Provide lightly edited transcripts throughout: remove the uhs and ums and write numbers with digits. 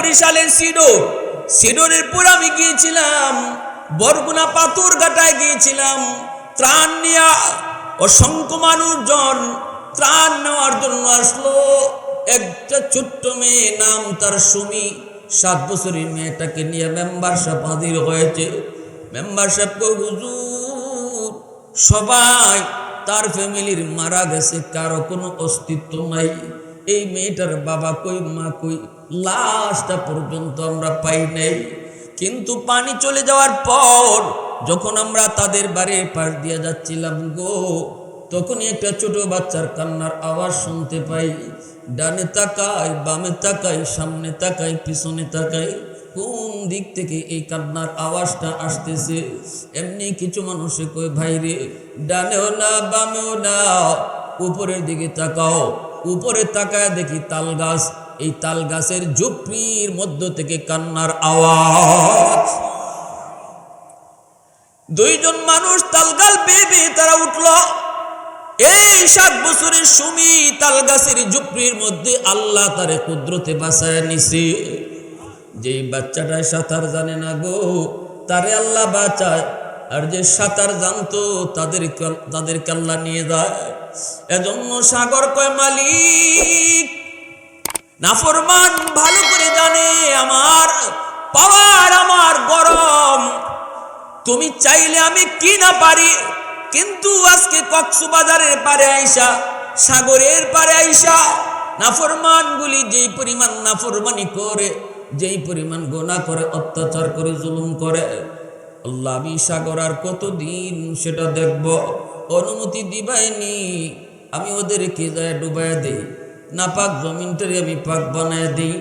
বরিশালের সিডরের পর আমি গিয়েছিলাম বরগুনা পাথর ঘাটায় গিয়েছিলাম ত্রাণ নিয়ে। অসংখ্য মানুষজন ত্রাণ নেওয়ার জন্য আসলো। একটা ছোট্ট মেয়ে, নাম তার সুমি, 7 বছরের মেয়েটাকে নিয়ে মেম্বার সাহেব হাজির হয়েছে। মেম্বার সাহেবকে, হুজুর সবাই তার ফ্যামিলির মারা গেছে, কারো কোনো অস্তিত্ব নাই, এই মেয়েটার বাবা কই, মা কই, লাশটা পর্যন্ত আমরা পাই নাই। কিন্তু পানি চলে যাওয়ার পর যখন আমরা তাদের বাড়ির পাশ দিয়ে যাচ্ছিলাম গো, তখনই একটা ছোট বাচ্চার কান্নার আওয়াজ শুনতে পাই। ডানে তাকাই, বামে তাকাই, সামনে তাকাই, পিছনে তাকাই, কোন দিক থেকে এই কান্নার আওয়াজটা আসতেছে। এমনি কিছু মানুষে কই, ভাই রে ডানেও না বামেও না, উপরের দিকে তাকাও। উপরে তাকায় দেখি তাল গাছ, এই তাল গাছের ঝুপড়ির মধ্য থেকে কান্নার আওয়াজ। 2 জন মানুষ তালগাল বেয়ে তারা উঠল। এই 7 বছরের সুমি তাল গাছের ঝুপড়ির মধ্যে আল্লাহ তারে কুদরতে বাঁচায় নিছে। যে বাচ্চাটা সাঁতার জানে না গো, তারে আল্লাহ বাঁচায়, আর যে সাঁতার জানতো তাদেরকে আল্লাহ নিয়ে যায়। এজন্য সাগর কয়, মালিক নাফরমান ভালো করে জানে আমার পাওয়ার, আমার গরম, তুমি চাইলে আমি কি না পারি। কিন্তু আজকে কক্সবাজারের পারে আইসা, সাগরের পারে আইসা নাফরমান গুলি যেই পরিমাণ নাফরমানি করে, যেই পরিমাণ গুনাহ করে, অত্যাচার করে, জুলুম করে, আল্লাহ আমি সাগর আর কতদিন সেটা দেখব। অনুমতি দিবাইনি, আমি ওদেরকে যায় ডুবাই দেই, না পাক জমিনটারে আমি পাক বানায় দিই।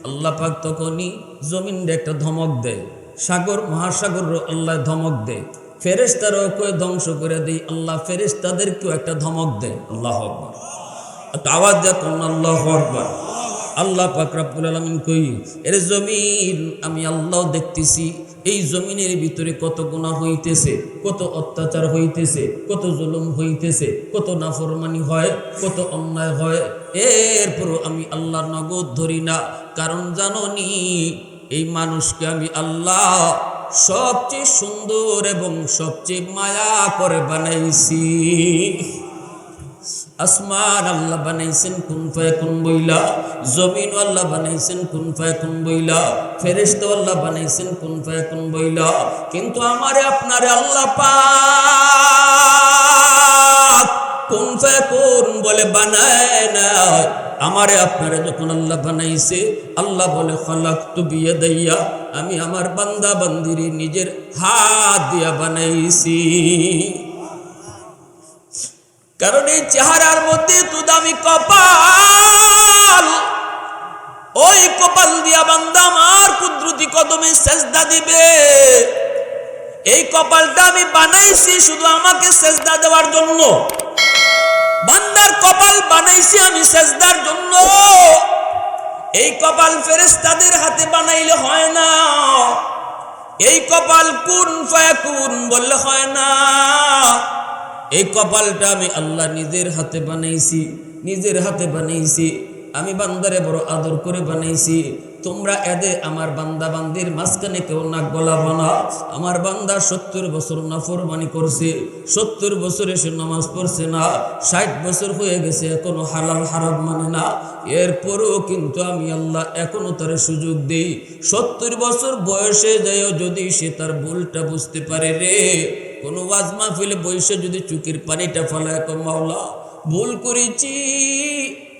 আল্লাহ পাক তখনই জমিনটা একটা ধমক দেয়, সাগর মহাসাগর আল্লাহ ধমক দেয়, ফেরেশতারাও কই ধ্বংস করে দেই, আল্লাহ ফেরেশতাদেরকেও একটা ধমক দেয়। আল্লাহু আকবার, একটা আওয়াজ দেয় আল্লাহু আকবার। আল্লাহ পাক রব্বুল আলামিন কই, এর জমিন আমি আল্লাহ দেখতেছি, এই জমিনের ভিতরে কত গুনাহ হইতেছে, কত অত্যাচার হইতেছে, কত জুলুম হইতেছে, কত নাফরমানি হয়, কত অন্যায় হয়। এরপরও আমি আল্লাহর নগদ ধরি না, কারণ জানোনি এই মানুষকে আমি আল্লাহ সবচেয়ে সুন্দর এবং সবচেয়ে মায়া করে বানাইছি। আসমান আল্লাহ বানাইছেন কুন ফায়াকুন বইলা, জমিন আল্লাহ বানাইছেন কুন ফায়াকুন বইলা, ফেরেশতা আল্লাহ বানাইছেন কুন ফায়াকুন বইলা। কিন্তু আমারে আপনারে আল্লাহ পাক কুন ফায়াকুন বলে বানায় না। আমারে আপনারে যখন আল্লাহ বানাইছে, আল্লাহ বলে খালাকতু বিয়াদাইয়া, আমি আমার বান্দা বান্দিরে নিজের হাত দিয়া বানাইছি। কারণ এই চেহারার মধ্যে তো দামি কপাল, ওই কপাল দিয়া বান্দা আমার কুদরতি কদমে সেজদা দিবে। এই কপালটা আমি বানাইছি শুধু আমাকে সেজদা দেওয়ার জন্য। বান্দার কপাল বানাইছি আমি সেজদার জন্য। এই কপাল ফেরেশতাদের হাতে বানাইলে হয় না, এই কপাল কুন ফায়াকুন বললে হয় না। এই কপালটা আমি আল্লাহ নিজের হাতে বানাইছি, নিজের হাতে বানাইছি। আমি বান্দারে বড় আদর করে বানাইছি। তোমরা এদের আমার বান্দা বান্দির মাঝখানে কেউ নাক গলাবো না। আমার বান্দা 70 বছর নাফরমানি করছে, 70 বছরে সে নামাজ পড়ছে না, 60 বছর হয়ে গেছে এখনো হালাল হারাম মানে না। এরপরও কিন্তু আমি আল্লাহ এখনো তার সুযোগ দেই। 70 বছর বয়সে যায়ও যদি সে তার ভুলটা বুঝতে পারে, রে কোনো ওয়াজ মাহফিলে বসে যদি চুকির পানিটা ফলায়, মাওলা ভুল করেছি,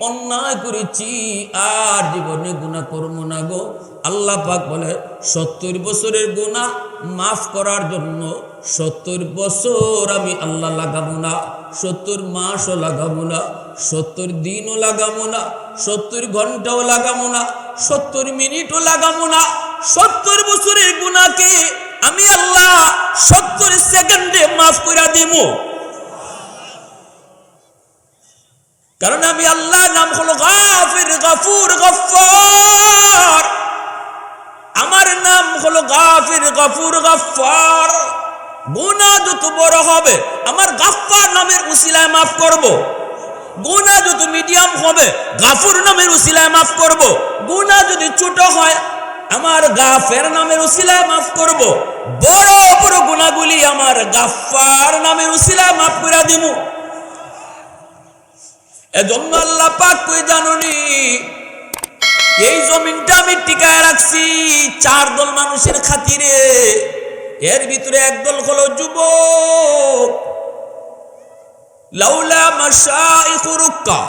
অন্যায় করেছি, আর জীবনে গুনাহ করব না গো। আল্লাহ পাক বলে 70 বছরের গুনাহ মাফ করার জন্য 70 বছর আমি আল্লাহ লাগাবো না, 70 মাসও লাগাবো না, 70 দিনও লাগাবো না, 70 ঘন্টাও লাগাবো না, 70 মিনিটও লাগাবো না। 70 বছরের গুনাহকে আমি আল্লাহ 70 সেকেন্ডে মাফ করে দিব। কারণ আমি আল্লাহ নাম হলো গাফির, গাফুর, গফফার। আমার নাম হলো গাফির, গাফুর, গফফার। গুনাহ যত বড় হবে আমার গাফফার নামের উসিলায় মাফ করব। গুনাহ যত মিডিয়াম হবে গাফুর নামের উসিলায় মাফ করব। গুনাহ যদি ছোট হয় আমার গাফের নামের উসিলায় মাফ করব। বড় বড় গুনাহগুলি আমার গাফফার নামের উসিলায় মাফ করে দিব। এজন্য আল্লাহ পাক কই জানুনি, এই জমিনটা আমি টিকায় রাখছি 4 দল মানুষের খাতিরে। এর ভিতরে একদল হলো যুবক। লাউলা মাশাইখু রুক্কা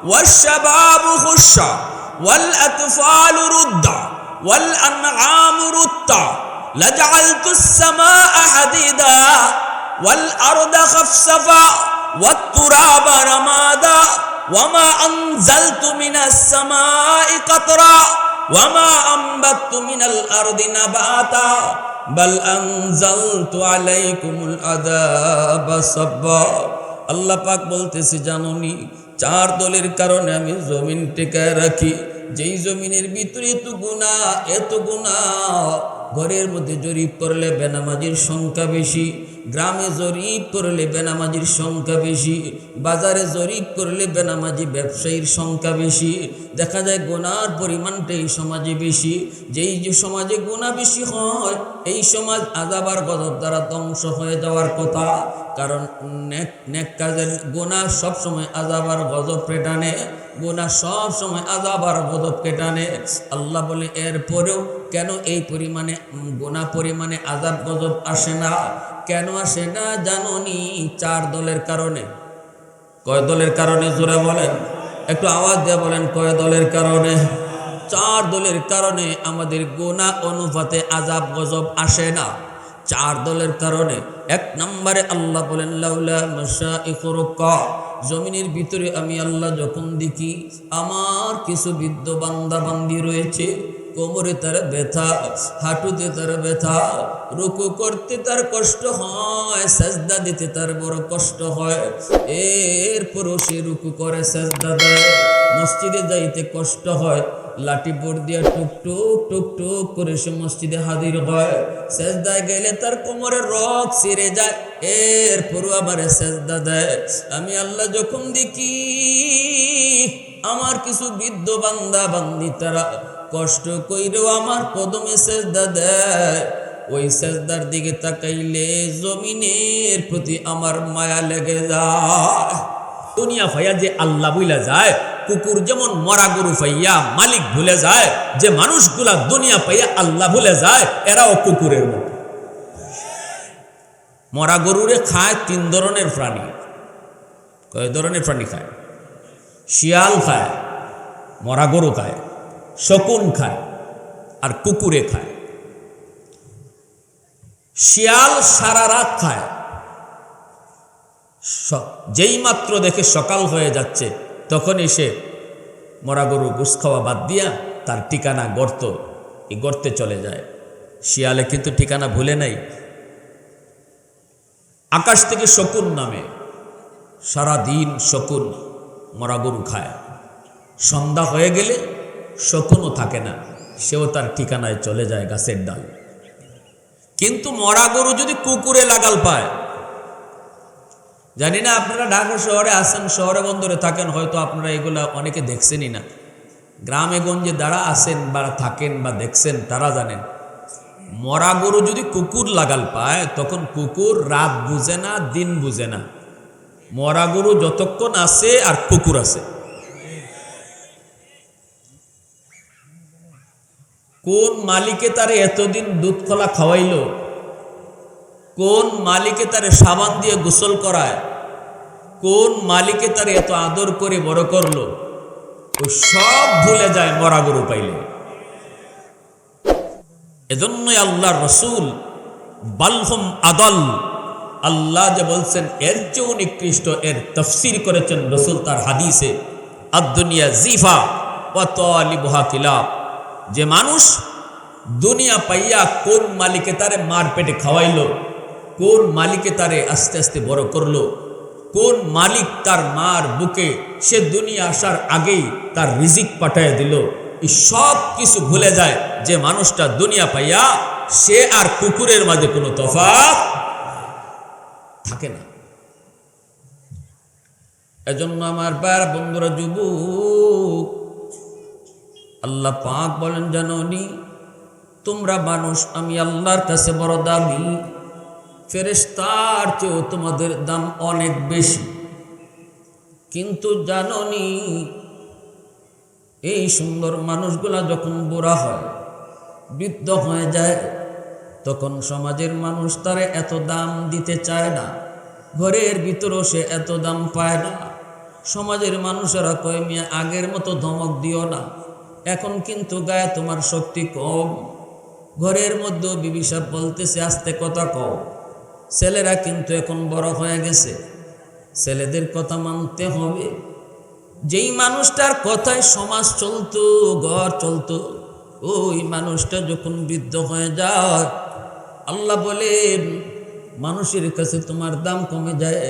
ওয়াশ-শাবাবু খুশা ওয়াল আতফালু রুদ্দা ওয়াল আনআমু রুত্তা লাজআলতুস সামাআ হাদিদা ওয়াল আরদা খাফসাফা ওয়াত তুরাবা রামাদা ওয়ামা আনজালতু মিনাস সামাই কাতরা ওয়ামা আনবাততু মিনাল আরদি নাবাতা বাল আনজালতু আলাইকুমুল আযাবা সাব্বা। আল্লাহ পাক বলতেছে জানোনি 4 দলের কারণে আমি জমিন টিকায় রাখি। যেই জমিনের ভিতরে এত গুনাহ, ঘরের মধ্যে জরিপ করলে বেনামাজির সংখ্যা বেশি, গ্রামে জরিপ করলে বেনামাজির সংখ্যা বেশি, বাজারে জরিপ করলে বেনামাজি ব্যবসায়ীর সংখ্যা বেশি। দেখা যায় গুনার পরিমাণটা এই সমাজে বেশি। যেই যে সমাজে গুনাহ বেশি হয় এই সমাজ আযাব আর গজব দ্বারা ধ্বংস হয়ে যাওয়ার কথা। কারণ নেক কাজের গুনাহ সব সময় আযাব আর গজব টানে, গুনাহ সব সময় আযাব আর গজব টানে। আল্লাহ বলে এরপরেও কেন এই পরিমাণে গুনাহ পরিমাণে আযাব গজব আসে না? কেন আসে না জানোনি? 4 দলের কারণে। কয় দলের কারণে জোরে বলেন, একটু আওয়াজ দিয়ে বলেন কয় দলের কারণে? 4 দলের কারণে আমাদের গুনাহ অনুপাতে আযাব গজব আসে না। 4 দলের কারণে। 1 নম্বরে আল্লাহ বলেন লাউলা মাশাইখু রুক্কা, জমিনের ভিতরে আমি আল্লাহ যখন দেখি আমার কিছু বৃদ্ধ বান্দা বান্দি রয়েছে, কোমরে তার ব্যথা, হাঁটুতে তার ব্যথা, রুকু করতে তার কষ্ট হয়, সাজদা দিতে তার বড় কষ্ট হয়, এরপরও সে রুকু করে সাজদা দেয়, মসজিদে যাইতে কষ্ট হয়, লাঠি বোর্ড দিয়া টুকটুক টুকটুক করে সে মসজিদে হাজির হয়, সাজদায় গেলে তার কোমরের রগ ছিঁড়ে যায়, এরপরও আবার সাজদা দেয়। আমি আল্লাহ যখন দেখি আমার কিছু বৃদ্ধ বান্দা বান্দি তারা কষ্ট কইরেও আমার কদমে সেজদা দেয়, ওই সেজদার দিকে তাকাইলে জমিনের প্রতি আমার মায়া লেগে যায়। দুনিয়া ফাইয়া যে আল্লাহ ভুলে যায়, কুকুর যেমন মরা গরু পাইয়া মালিক ভুলে যায়, যে মানুষগুলা দুনিয়া পাইয়া আল্লাহ ভুলে যায় এরাও কুকুরের মতো। মরা গরুরে খায় 3 ধরনের প্রাণী। কয় ধরনের প্রাণী খায়? শিয়াল খায়, মরা গরু খায়, শকুন খায়, আর কুকুরে খায়। শিয়াল সারা রাত খায়, যেই মাত্র দেখে সকাল হয়ে যাচ্ছে তখনই সে মরা গরু গোশ খাওয়া বাদ দিয়া তার ঠিকানা গর্ত, এই গর্তে চলে যায়। শিয়ালে কিন্তু ঠিকানা ভুলে নাই। আকাশ থেকে শকুন নামে, সারা দিন শকুন মরা গরু খায়, সন্ধ্যা হয়ে গেলে শকুনও থাকে না, সেও তার ঠিকানায় চলে যায় গাছের ডাল। কিন্তু মরা গরু যদি কুকুরে লাগাল পায়, জানি না আপনারা ঢাকা শহরে আছেন, শহরে বন্দরে থাকেন, হয়তো আপনারা এগুলা অনেকে দেখছেনই না। গ্রামে গঞ্জে যারা আছেন বা থাকেন বা দেখছেন তারা জানেন, মরা গরু যদি কুকুর লাগাল পায় তখন কুকুর রাত বুঝে না, দিন বুঝে না। মরা গরু যতক্ষণ আছে আর কুকুর আছে। কোন মালিকে তারে এতদিন দুধ কলা খাওয়াইলো, কোন মালিকে তারে সাবান দিয়ে গোসল করায়, কোন মালিকে তারে এত আদর করে বড় করলো, ও সব ভুলে যায় মরা গরু পাইলে। এজন্যই আল্লাহর রাসূল বালহুম আদাল, আল্লাহ যে বলছেন এর চেয়েও নিকৃষ্ট, এর তাফসীর করেছেন রাসূল তার হাদিসে, আদ-দুনিয়া জিফা ওয়া তালিবুহা কিলাব। যে মানুষ দুনিয়া পাইয়া কোন মালিকে তারে মার পেটে খাওয়াইলো, কোন মালিকে তারে আস্তে আস্তে বড় করলো, কোন মালিক তার মার বুকে সে দুনিয়া আসার আগেই তার রিজিক পাঠায় দিল, এই সব কিছু ভুলে যায় যে মানুষটা দুনিয়া পাইয়া সে আর কুকুরের মাঝে কোনো তফাৎ থাকে না। এজন্য আমার বার বন্ধুরা, যুবক, আল্লাহ পাক বলেন, জানোনি তোমরা মানুষ আমি আল্লাহর কাছে বড় দামি, ফেরেশতার চেয়েও তোমাদের দাম অনেক বেশি। কিন্তু জানোনি এই সুন্দর মানুষগুলা যখন বুড়া হয়, বৃদ্ধ হয়ে যায়, তখন সমাজের মানুষ তারে এত দাম দিতে চায় না, ঘরের ভিতরেও সে এত দাম পায় না। সমাজের মানুষেরা কয়, মিয়া আগের মতো ধমক দিও না, এখন কিন্তু গায়ে তোমার শক্তি কম। ঘরের মধ্যেও বিবি সাহেব বলতেছে আস্তে কথা কও। ছেলেরা কিন্তু এখন বড় হয়ে গেছে, ছেলেদের কথা মানতে হবে। যেই মানুষটার কথায় সমাজ চলতো, ঘর চলতো, ওই মানুষটা যখন বৃদ্ধ হয়ে যায়, আল্লাহ বলেন মানুষের কাছে তোমার দাম কমে যায়,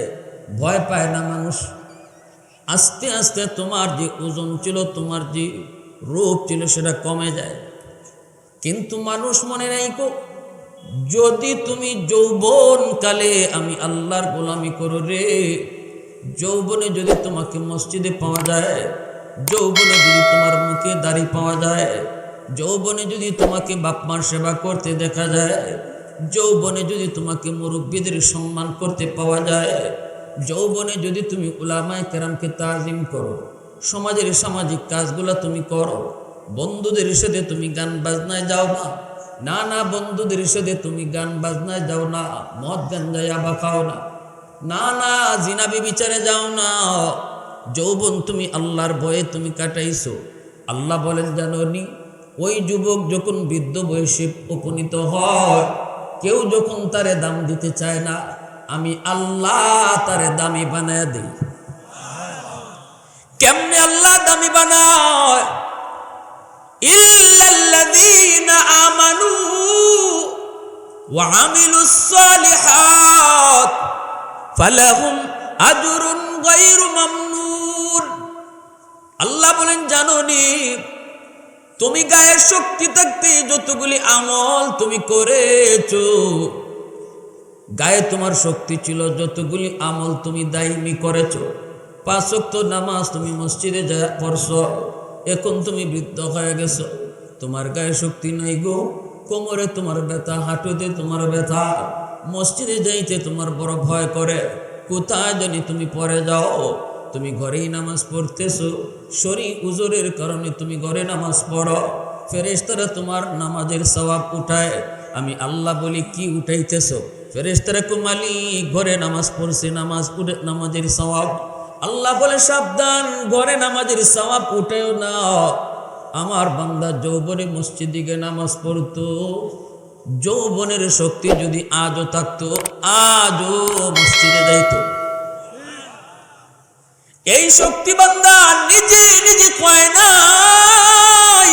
ভয় পায় না মানুষ। আস্তে আস্তে তোমার যে ওজন ছিল, তোমার যে রূপ ছিল, সেটা কমে যায়। কিন্তু মানুষ মনে রাখো, যদি তুমি যৌবন কালে আমি আল্লাহর গোলামি করো রে, যৌবনে যদি তোমাকে মসজিদে পাওয়া যায়, যৌবনে যদি তোমার মুখে দাড়ি পাওয়া যায়, যৌবনে যদি তোমাকে বাপমার সেবা করতে দেখা যায়, যৌবনে যদি তোমাকে মুরব্বীদের সম্মান করতে পাওয়া যায়, যৌবনে যদি তুমি উলামায়ে কেরামকে তাজিম করো, সমাজের সামাজিক কাজগুলো তুমি করো, বন্ধুদের সাথে তুমি গান বাজনায় যাও না, না না বন্ধুদের সাথে তুমি গান বাজনায় যাও না, মদ গাঞ্জায় আবা খাও না, না না জিনা বিবিচারে যাও না, যৌবন তুমি আল্লাহর ভয়ে তুমি কাটাইছো। আল্লাহ বলেন, জানোনি ওই যুবক যখন বৃদ্ধ বয়সে উপনীত হয়, কেউ যখন তারে দাম দিতে চায় না, আমি আল্লাহ তারে দামি বানায় দিই। কেমনে আল্লাহ দামি বানায়? ইল্লাল্লাযীনা আমানু ওয়া আমিলুস সালিহাত ফালাহুম আজরুন গায়রু মামনুন। আল্লাহ বলেন, জানোনি তুমি গায়ের শক্তি থাকতে যতগুলি আমল তুমি করেছো, গায়ে তোমার শক্তি ছিল, যতগুলি আমল তুমি দায়মি করেছো, 5 ওয়াক্ত নামাজ তুমি মসজিদে যা পড়ছো, এখন তুমি বৃদ্ধ হয়ে গেছো, তোমার গায়ে শক্তি নাই গো, কোমরে তোমার ব্যথা, হাঁটুতে তোমার ব্যথা, মসজিদে যাইতে তোমার বড় ভয় করে, কোথায় জানি তুমি পড়ে যাও। তুমি ঘরেই নামাজ পড়তেছো, শরী উজরের কারণে তুমি ঘরে নামাজ পড়ো, ফেরেশতারা তোমার নামাজের সওয়াব উঠায়। আমি আল্লাহ বলি, কি উঠাইতেছো? ফেরেশতারা কো মালিক, ঘরে নামাজ পড়ছে, নামাজের সওয়াব। আল্লাহ বলে, সাবধান, ঘরে নামাজের সওয়াব উঠায়ও না। আমার বান্দা যৌবনে মসজিদে গিয়ে নামাজ পড়তো, যৌবনের শক্তি যদি আজও থাকতো, আজও মসজিদে যাইতো। এই শক্তি বান্দা নিজে নিজে কয় নাই,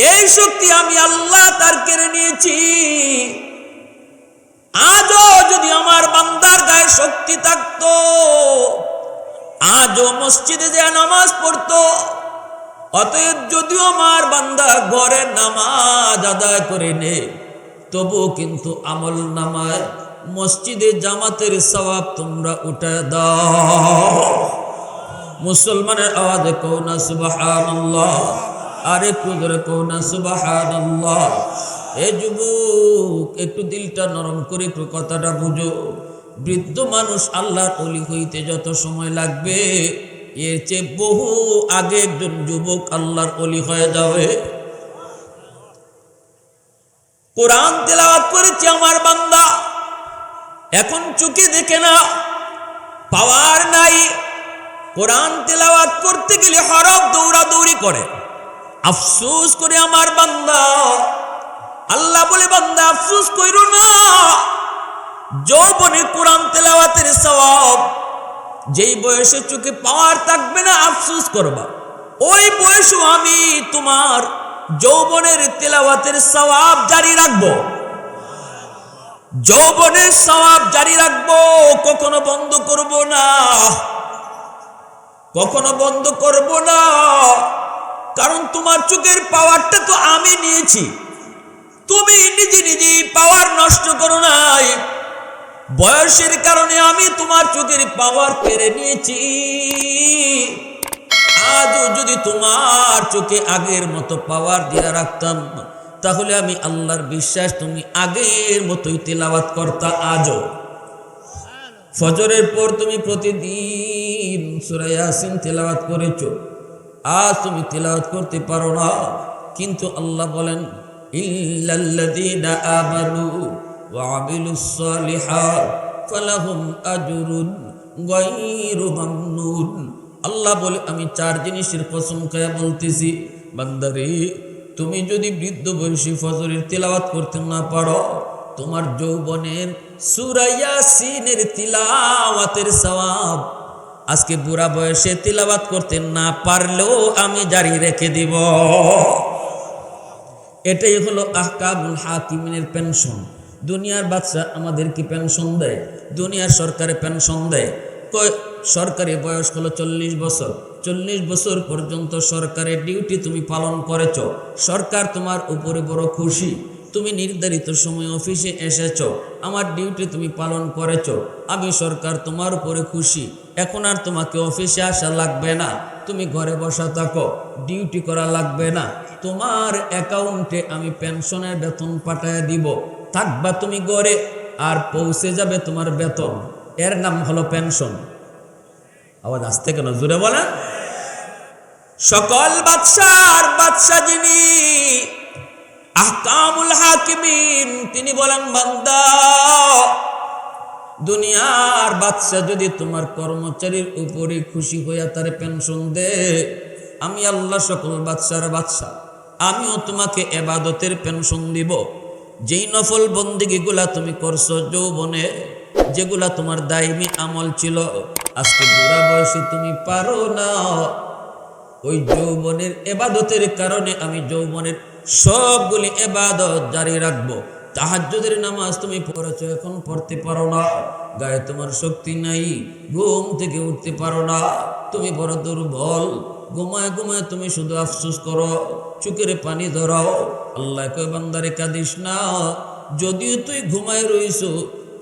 এই শক্তি আমি আল্লাহ তার কেড়ে নিয়েছি। আজও যদি আমার বান্দার গায়ে শক্তি থাকতো, আজও মসজিদে যে নামাজ পড়তো। অতএব যদিও আমার বান্দা ঘরে নামাজ আদায় করে নে, তবু কিন্তু আমল নামায় মসজিদে জামাতের সওয়াব তোমরা উঠায় দাও। মুসলমানের আওয়াজে কও না সুবহানাল্লাহ, আরে কুদরে কও না সুবহানাল্লাহ। এ যুবক, একটু দিলটা নরম করে একটু কথাটা বুঝো। বৃদ্ধ মানুষ আল্লাহর ওলি হইতে যত সময় লাগবে, এর চেয়ে বহু আগে একজন যুবক আল্লাহর ওলি হয়ে যাবে। কোরআন তেলাওয়াত করেছে আমার বান্দা, এখন চোখে দেখে না, পাওয়ার নাই। কোরআন তেলাওয়াত করতে গেলে হরফ দৌড়াদৌড়ি করে, আফসোস করে আমার বান্দা। আল্লাহ বলে, বান্দা আফসোস কইরো না, যৌবনে কোরআন তেলাওয়াতের সওয়াব যেই বয়সে চোখে পাওয়ার থাকবে না, আফসোস করবা, ওই বয়সও আমি তোমার যৌবনের তেলাওয়াতের সওয়াব জারি রাখবো, যৌবনের সওয়াব জারি রাখবো, কখনো বন্ধ করব না, কখনো বন্ধ করব না। কারণ তোমার চোখের পাওয়ারটা তো আমি নিয়েছি, তুমি নিজে নিজে পাওয়ার নষ্ট করো নাই। বয়সের কারণে আমি তোমার চোখের পাওয়ার কেড়ে নিয়েছি। আজও যদি তোমার চোখে আগের মতো পাওয়ার দিয়ে রাখতাম, তাহলে আমি আল্লাহর বিশ্বাস তুমি আগের মতোই তেলাওয়াত করতা। আজও ফজরের পর তুমি প্রতিদিন সূরা ইয়াসিন তেলাওয়াত করেছো, আজ তুমি তেলাওয়াত করতে পারো না। কিন্তু আল্লাহ বলেন, ইল্লাল্লাযীনা আমানু ওয়া আমিলুস সালিহাত ফালাহুম আজরুন গায়রু মামনুন। আল্লাহ বলে, আমি চার জিনিসের কসম খেয়ে বলতেছি, বান্দারে তুমি যদি বৃদ্ধ বয়সী ফজরের তেলাওয়াত করতে না পারো, তোমার যৌবনের সূরা ইয়াসিনের তিলাওয়াতের সওয়াব আজকে বুড়া বয়সে তিলাওয়াত করতে না পারলেও আমি জারি রেখে দিব। এটাই হলো আহকামুল হাকিমিনের পেনশন। দুনিয়ার বাদশা আমাদেরকে পেনশন দেয়, দুনিয়ার সরকারে পেনশন দেয়। সরকারি বয়স হলো 40 বছর। 40 বছর পর্যন্ত সরকারের ডিউটি তুমি পালন করেছ, সরকার তোমার উপরে বড় খুশি। তুমি নির্ধারিত সময় অফিসে এসেছ, আমার ডিউটি তুমি পালন করেছ, আমি সরকার তোমার উপরে খুশি। এখন আর তোমাকে অফিসে আসা লাগবে না, তুমি ঘরে বসা থাকো, ডিউটি করা লাগবে না। তোমার অ্যাকাউন্টে আমি পেনশনের বেতন পাঠায় দিব, থাকবা তুমি ঘরে, আর পৌঁছে যাবে তোমার বেতন। এর নাম হলো পেনশন। আওয়াজ আসতে কেন, জোরে বলেন। সকল বাদশার বাদশা যিনি আহকামুল হাকিমিন, তিনি বলেন, বান্দা দুনিয়ার বাদশা যদি তোমার কর্মচারীর উপরে খুশি হইয়া তার পেনশন দে, আমি আল্লাহ সকল বাদশার বাদশা, আমিও তোমাকে ইবাদতের পেনশন দিব। যেই নফল বন্দেগীগুলা তুমি করছো যৌবনে, যেগুলা তোমার দায়মি আমল ছিল, আজকে বুড়া বয়সে তুমি পারো না, ওই যৌবনের ইবাদতের কারণে আমি যৌবনের সবগুলি ইবাদত জারি রাখবো। তাহাজ্জুদের নামাজ তুমি পড়েছো, এখন পড়তে পারো না, গায়ে তোমার শক্তি নাই, ঘুম থেকে উঠতে পারো না, তুমি বড় দুর্বল, ঘুমায় ঘুমায় তুমি শুধু আফসোস করো, চোখের পানি ধরাও। আল্লাহ কয়, বান্দারে কাঁদিস না, যদিও তুই ঘুমায় রইছো,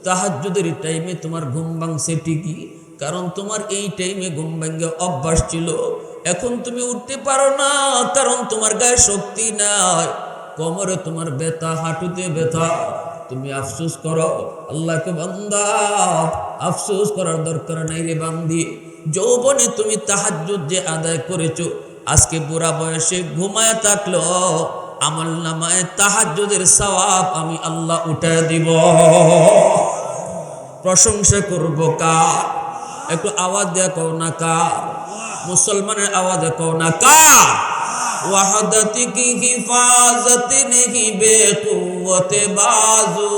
তাহাজ্জুদের টাইমে তোমার ঘুম ভাঙছে ঠিকই, কারণ তোমার এই টাইমে ঘুম ভাঙে অভ্যাস ছিল। এখন তুমি উঠতে পারো না, কারণ তোমার গায়ে শক্তি নাই, কোমরে তোমার ব্যথা, হাঁটুতে ব্যথা, তুমি আফসোস করো। আল্লাহকে, বান্দা আফসোস করার দরকার নাই রে বান্দি, যৌবনে তুমি তাহাজ্জুদ যে আদায় করেছো, আজকে বুড়া বয়সে ঘুমায় থাকলো, আমল নামায় তাহাজ্জুদের সওয়াব আমি আল্লাহ উঠায় দিব। প্রশংসা করব কার? একটু আওয়াজ দেয়া কও না কার? মুসলমানের আওয়াজে কও না কার? ওয়াহদত কি হিফাজত নেহি বেকুওতে বাজু,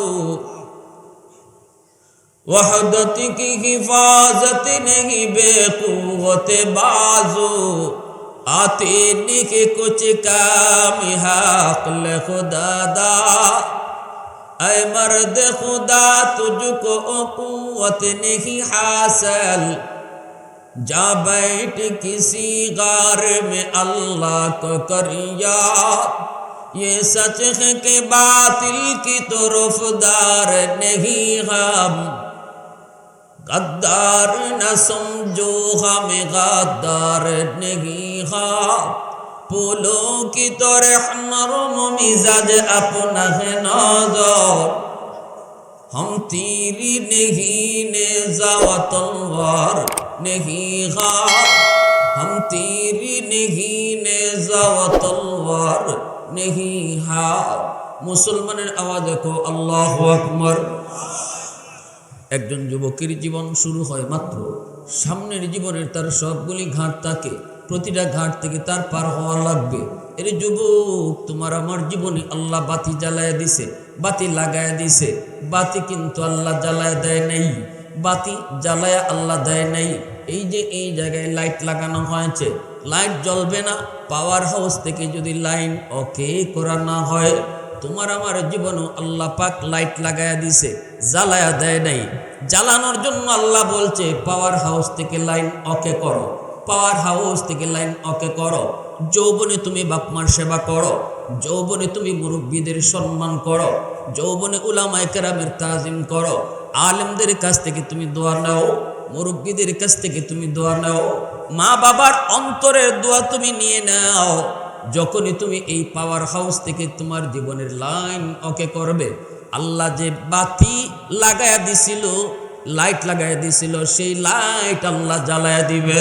ওয়াহদত কি হিফাজত নেহি বেকুওতে বাজু, आते निके कुछ काम हक़ खुदा दा, ऐ मर्द खुदा तुझको क़ुव्वत नहीं हासिल, जा बैठ किसी गार में अल्लाह को कर याद, ये सच है कि बातिल की तरफदार नहीं हम, गद्दार न समझो हमें गद्दार नहीं हाँ, फूलों की तरह नरम मिजाज अपना है नज़र, हम तीरी नहीं नेज़ा व तलवार नहीं हाँ, हम तीरी नहीं नेज़ा व तलवार नहीं हाँ। मुसलमाনের আওয়াজে কো আল্লাহু আকবার। একজন যুবকের জীবন শুরু হয় মাত্র, সামনের জীবনের তার সবগুলি ঘাট থাকে, প্রতিটা ঘাট থেকে তার পার হওয়া লাগবে। এর যুবক, তোমার আমার জীবনে আল্লাহ বাতি জ্বালায় দিছে, বাতি লাগায় দিছে, বাতি কিন্তু আল্লাহ জ্বালায় দেয় নাই, বাতি জ্বালায় আল্লাহ দেয় নাই। এই যে এই জায়গায় লাইট লাগানো হয়েছে, লাইট জ্বলবে না, পাওয়ার হাউস থেকে যদি লাইন ওকে করা না হয়, তোমার আমার জীবনও আল্লাহ পাক লাইট লাগায়া দিছে, জ্বালায়া দেয় নাই। জ্বালানোর জন্য আল্লাহ বলছে পাওয়ার হাউস থেকে লাইন ওকে করো, পাওয়ার হাউস থেকে লাইন ওকে করো। যৌবনে তুমি বাপমার সেবা করো, যৌবনে তুমি মুরব্বীদের সম্মান করো, যৌবনে উলামায়ে কেরামের তাজিম করো। আলেমদের কাছ থেকে তুমি দোয়া নাও, মুরব্বীদের কাছ থেকে তুমি দোয়া নাও, মা বাবার অন্তরের দোয়া তুমি নিয়ে নাও। যখনই তুমি এই পাওয়ার হাউস থেকে তোমার জীবনের লাইন ওকে করবে, আল্লাহ যে বাতি লাগায়া দিছিল, লাইট লাগায়া দিছিল, সেই লাইট আল্লাহ জ্বালায়া দিবে।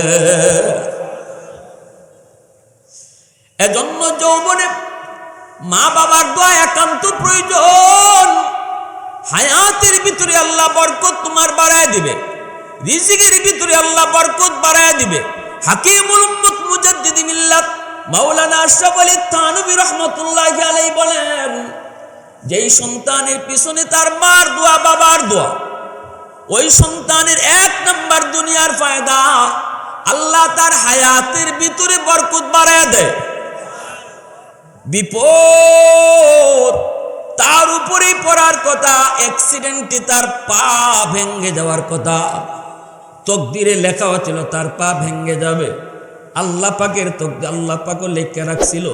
এজন্য যৌবনে মা বাবার দোয়া একান্ত প্রয়োজন। হায়াতের ভিতরে আল্লাহ বরকত তোমার বাড়ায় দিবে, রিজিকের ভিতরে আল্লাহ বরকত বাড়ায় দিবে। হাকিমুল উম্মত মুজাদ্দিদ মিল্লাত মাওলানা আশরাফ আলী থানভী রাহমাতুল্লাহি আলাইহি বলেন, যেই সন্তানের পিছনে তার মার দোয়া, বাবার দোয়া, ওই সন্তানের 1 নাম্বার দুনিয়ার ফায়দা, আল্লাহ তার হায়াতের ভিতরে বরকত বাড়ায় দেয়। বিপদ তার উপরেই পড়ার কথা, অ্যাক্সিডেন্টে তার পা ভেঙে যাওয়ার কথা, তকদিরে লেখা ছিল তার পা ভেঙে যাবে। আল্লাহ পাকের তকদির, আল্লাহ পাকও লেখা রাখছিল,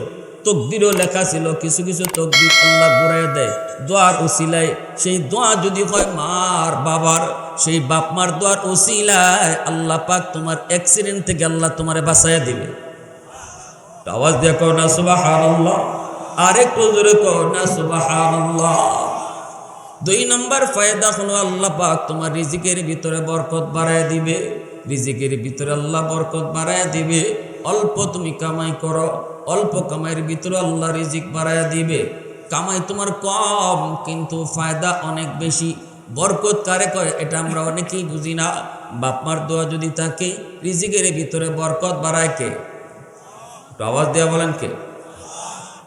তকদিরও লেখা ছিল। কিছু কিছু তকদির আল্লাহ ঘুরাই দেয় দোয়ার উসিলায়। সেই দোয়া যদি হয় মার বাবার, সেই বাপ মার দোয়ার উসিলায় আল্লাহ পাক তোমার অ্যাক্সিডেন্ট থেকে আল্লাহ তোমারে বাঁচাইয়া দিবে। আওয়াজ দিয়ে কও না সুবহানাল্লাহ, আরেকটু জোরে কও না সুবহানাল্লাহ। 2 নম্বর ফায়দা হলো আল্লাহ পাক তোমার রিজিকের ভিতরে বরকত বাড়ায় দিবে। রিজিকের ভিতরে আল্লাহ বরকত বাড়ায় দিবে। অল্প তুমি কামাই করো, অল্প কামাইয়ের ভিতরে আল্লাহ রিজিক বাড়ায় দিবে। কামাই তোমার কম, কিন্তু ফায়দা অনেক বেশি। বরকত কারে কয় এটা আমরা অনেকেই বুঝি না। বাপমার দোয়া যদি থাকে, রিজিকের ভিতরে বরকত বাড়ায় কে? আওয়াজ দেওয়া বলেন কে?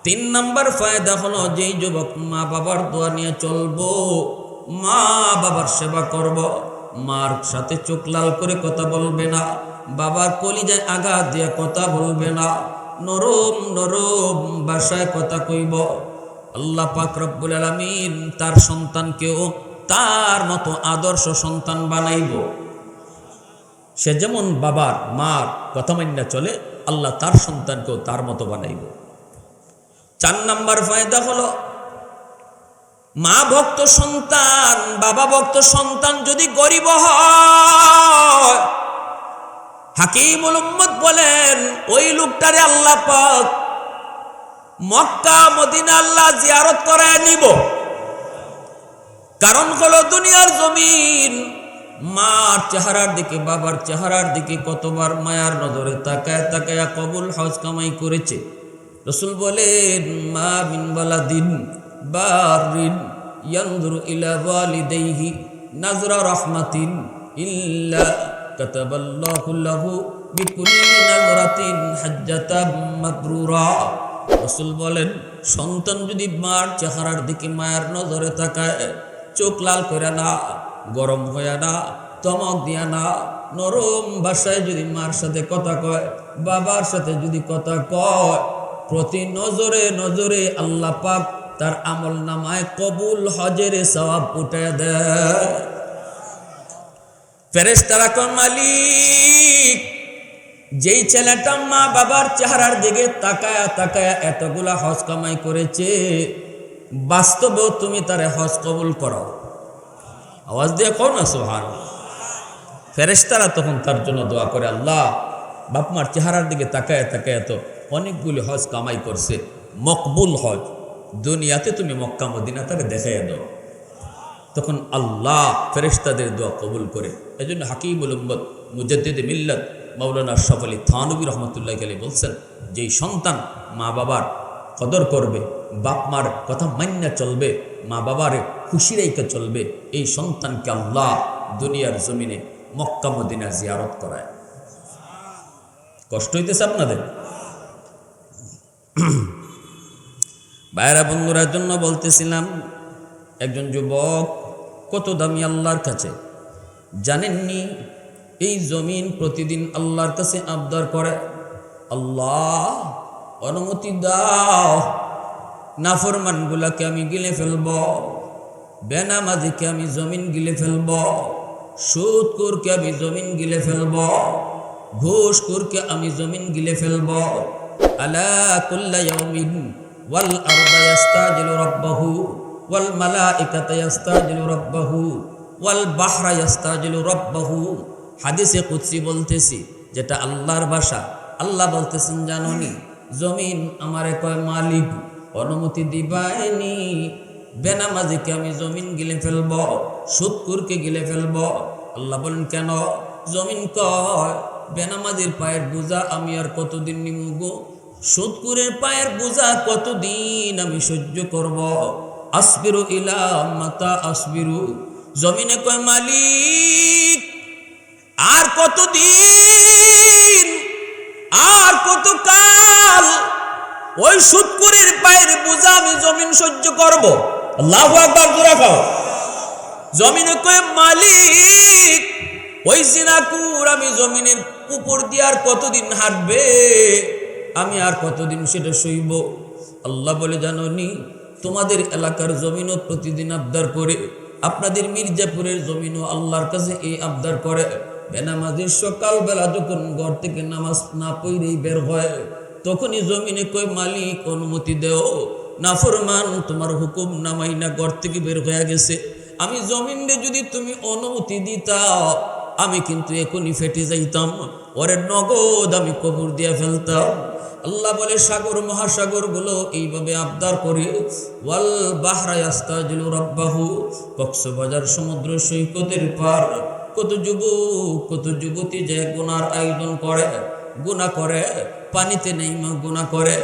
3 নম্বর ফায়দা হলো, যেই যুবক মা বাবার দোয়া নিয়ে চলবো, মা বাবার সেবা করব, মার সাথে চোখ লাল করে কথা বলবে না, বাবার কলিজায় আঘাত দিয়ে কথা বলবে না, নরম নরম ভাষায় কথা কইব। আল্লাহ পাক রব্বুল আলামিন তার সন্তানকেও তার মতো আদর্শ সন্তান বানাইব। সে যেমন বাবার মার কথা মান্য চলে, আল্লাহ তার সন্তানকেও তার মতো বানাইব। 4 নম্বর ফায়দা হলো, মা ভক্ত সন্তান, বাবা ভক্ত সন্তান যদি গরিব হয়, হাকিমুল উম্মত বলেন ওই লোকটারে আল্লাহ পাক মক্কা মদিনা আল্লাহ জিয়ারত করায় নিব। কারণ হলো দুনিয়ার জমিন মার চেহারার দিকে, বাবার চেহারার দিকে কতবার মায়ার নজরে তাকায় তাকায় কবুল হজ কামাই করেছে। রাসূল বলেন, মা মিন ওয়ালাদিন বারিন ইয়ানজুরু ইলা ওয়ালিদাইহি নাজরা রাহমাতিন ইল্লা কাতাবাল্লাহু লাহু বিকুল্লি নাজরাতিন হাজ্জাতাম মাবরুরা। রাসূল বলেন, সন্তান যদি মার চেহারার দিকে মায়ার নজরে তাকায়, চোখ লাল করে না, গরম হয়ে না, তমক দিয়া না, নরম ভাষায় যদি মার সাথে কথা কয়, বাবার সাথে যদি কথা কয়, প্রতি নজরে নজরে আল্লাহ পাক তার আমল নামায় কবুল হজের সওয়াব উঠায় দেয়। ফেরেশতারা কয়, মালিক, যেই ছেলেটা মা বাবার চেহারার দিকে তাকায়া তাকায়া এতগুলা হজ কামাই করেছে, বাস্তবেও তুমি তারে হজ কবুল করো। আওয়াজ দিয়ে কও না সুবহানাল্লাহ। ফেরেশতারা তখন তার জন্য দোয়া করে, আল্লাহ, বাপমার চেহারার দিকে তাকায় তাকায় তো অনেকগুলি হজ কামাই করছে, মকবুল হজ, দুনিয়াতে তুমি মক্কা মদিনা তাকে দেখাইয়া দাও। তখন আল্লাহ ফেরেশতাদের দোয়া কবুল করে। এজন্য হাকিমুল উম্মত মুজাদ্দিদ মিল্লাত মাওলানা আশরাফ আলী থানভী রাহমাতুল্লাহি আলাইহি বলছেন, যেই সন্তান মা বাবার কদর করবে, বাপ মার কথা মান্য চলবে, মা বাবার খুশি রেখে চলবে, এই সন্তানকে আল্লাহ দুনিয়ার জমিনে মক্কা মদিনা জিয়ারত করায়। কষ্ট হইতেছে আপনাদের? ভাইরা বন্ধুরার জন্য বলতেছিলাম, একজন যুবক কত দামি আল্লাহর কাছে, জানেননি? এই জমিন প্রতিদিন আল্লাহর কাছে আবদার করে, আল্লাহ অনুমতি দাও, নাফরমানগুলাকে আমি গিলে ফেলব, বেনামাজিকে আমি জমিন গিলে ফেলব, সুদখোরকে আমি জমিন গিলে ফেলব, ঘুষখোরকে আমি জমিন গিলে ফেলব। আলা কুল্লা ইয়াউমিন ওয়াল আরদু ইস্তাজিলু রাব্বাহু ওয়াল মালাইকাতু ইস্তাজিলু রাব্বাহু ওয়াল বাহরা ইয়াস্তাজিলু রাব্বাহু। হাদিসে কুদসি বলতেছি, যেটা আল্লাহর ভাষা। আল্লাহ বলতেছেন, জানোনি জমিন আমারে কয় মালিক অনুমতি দিবাইনি, বেনামাজিকে আমি জমিন গিলে ফেলব, সুদকুরকে গিলে ফেলব। আল্লাহ বলেন কেন? জমিন কয় বেনামাজির পায়ের বোঝা আমি আর কতদিন নিমুগো, সুদকুরের পায়ের বোঝা কতদিন আমি সহ্য করব। আসবিরু ইলা মাতা আসবিরু। জমিনে কয় মালিক আর কতদিন, আর কত কাল ওই সুদকুরের পায়ের বোঝা আমি জমিন সহ্য করব। আল্লাহু আকবার জোরে কও। জমিনে কয় মালিক ওই জিনাকুর আমি জমিনের উপর দিয়ে আর কতদিন হাঁটবে, আমি আর কতদিন সেটা সইব। আল্লাহ বলে, জানোনি তোমাদের এলাকার জমিনও প্রতিদিন আবদার করে, আপনাদের মির্জাপুরের জমিনও আল্লাহর কাছে এই আবদার করে, বেনামাজির সকালবেলা যখন ঘর থেকে নামাজ না পড়েই বের হয়, তখনই জমিনে কই মালিক অনুমতি দেও, নাফরমান তোমার হুকুম নামাই না ঘর থেকে বের হয়ে গেছে, আমি জমিনে যদি তুমি অনুমতি দিতাও আমি কিন্তু এখনই ফেটে যাইতাম, ওরে নগদ আমি কবর দিয়ে ফেলতাম। আল্লাহ বলে, সাগর মহাসাগর গুলো এইভাবে আবদার করে, ওয়াল বাহরা ইয়াস্তাজিলু রাব্বাহু। কক্সবাজার সমুদ্র সৈকতের পার কত যুবক কত যুবতী যে গুনার আয়োজন করে, গুনাহ করে, পানিতে নেইমা গুনাহ করে।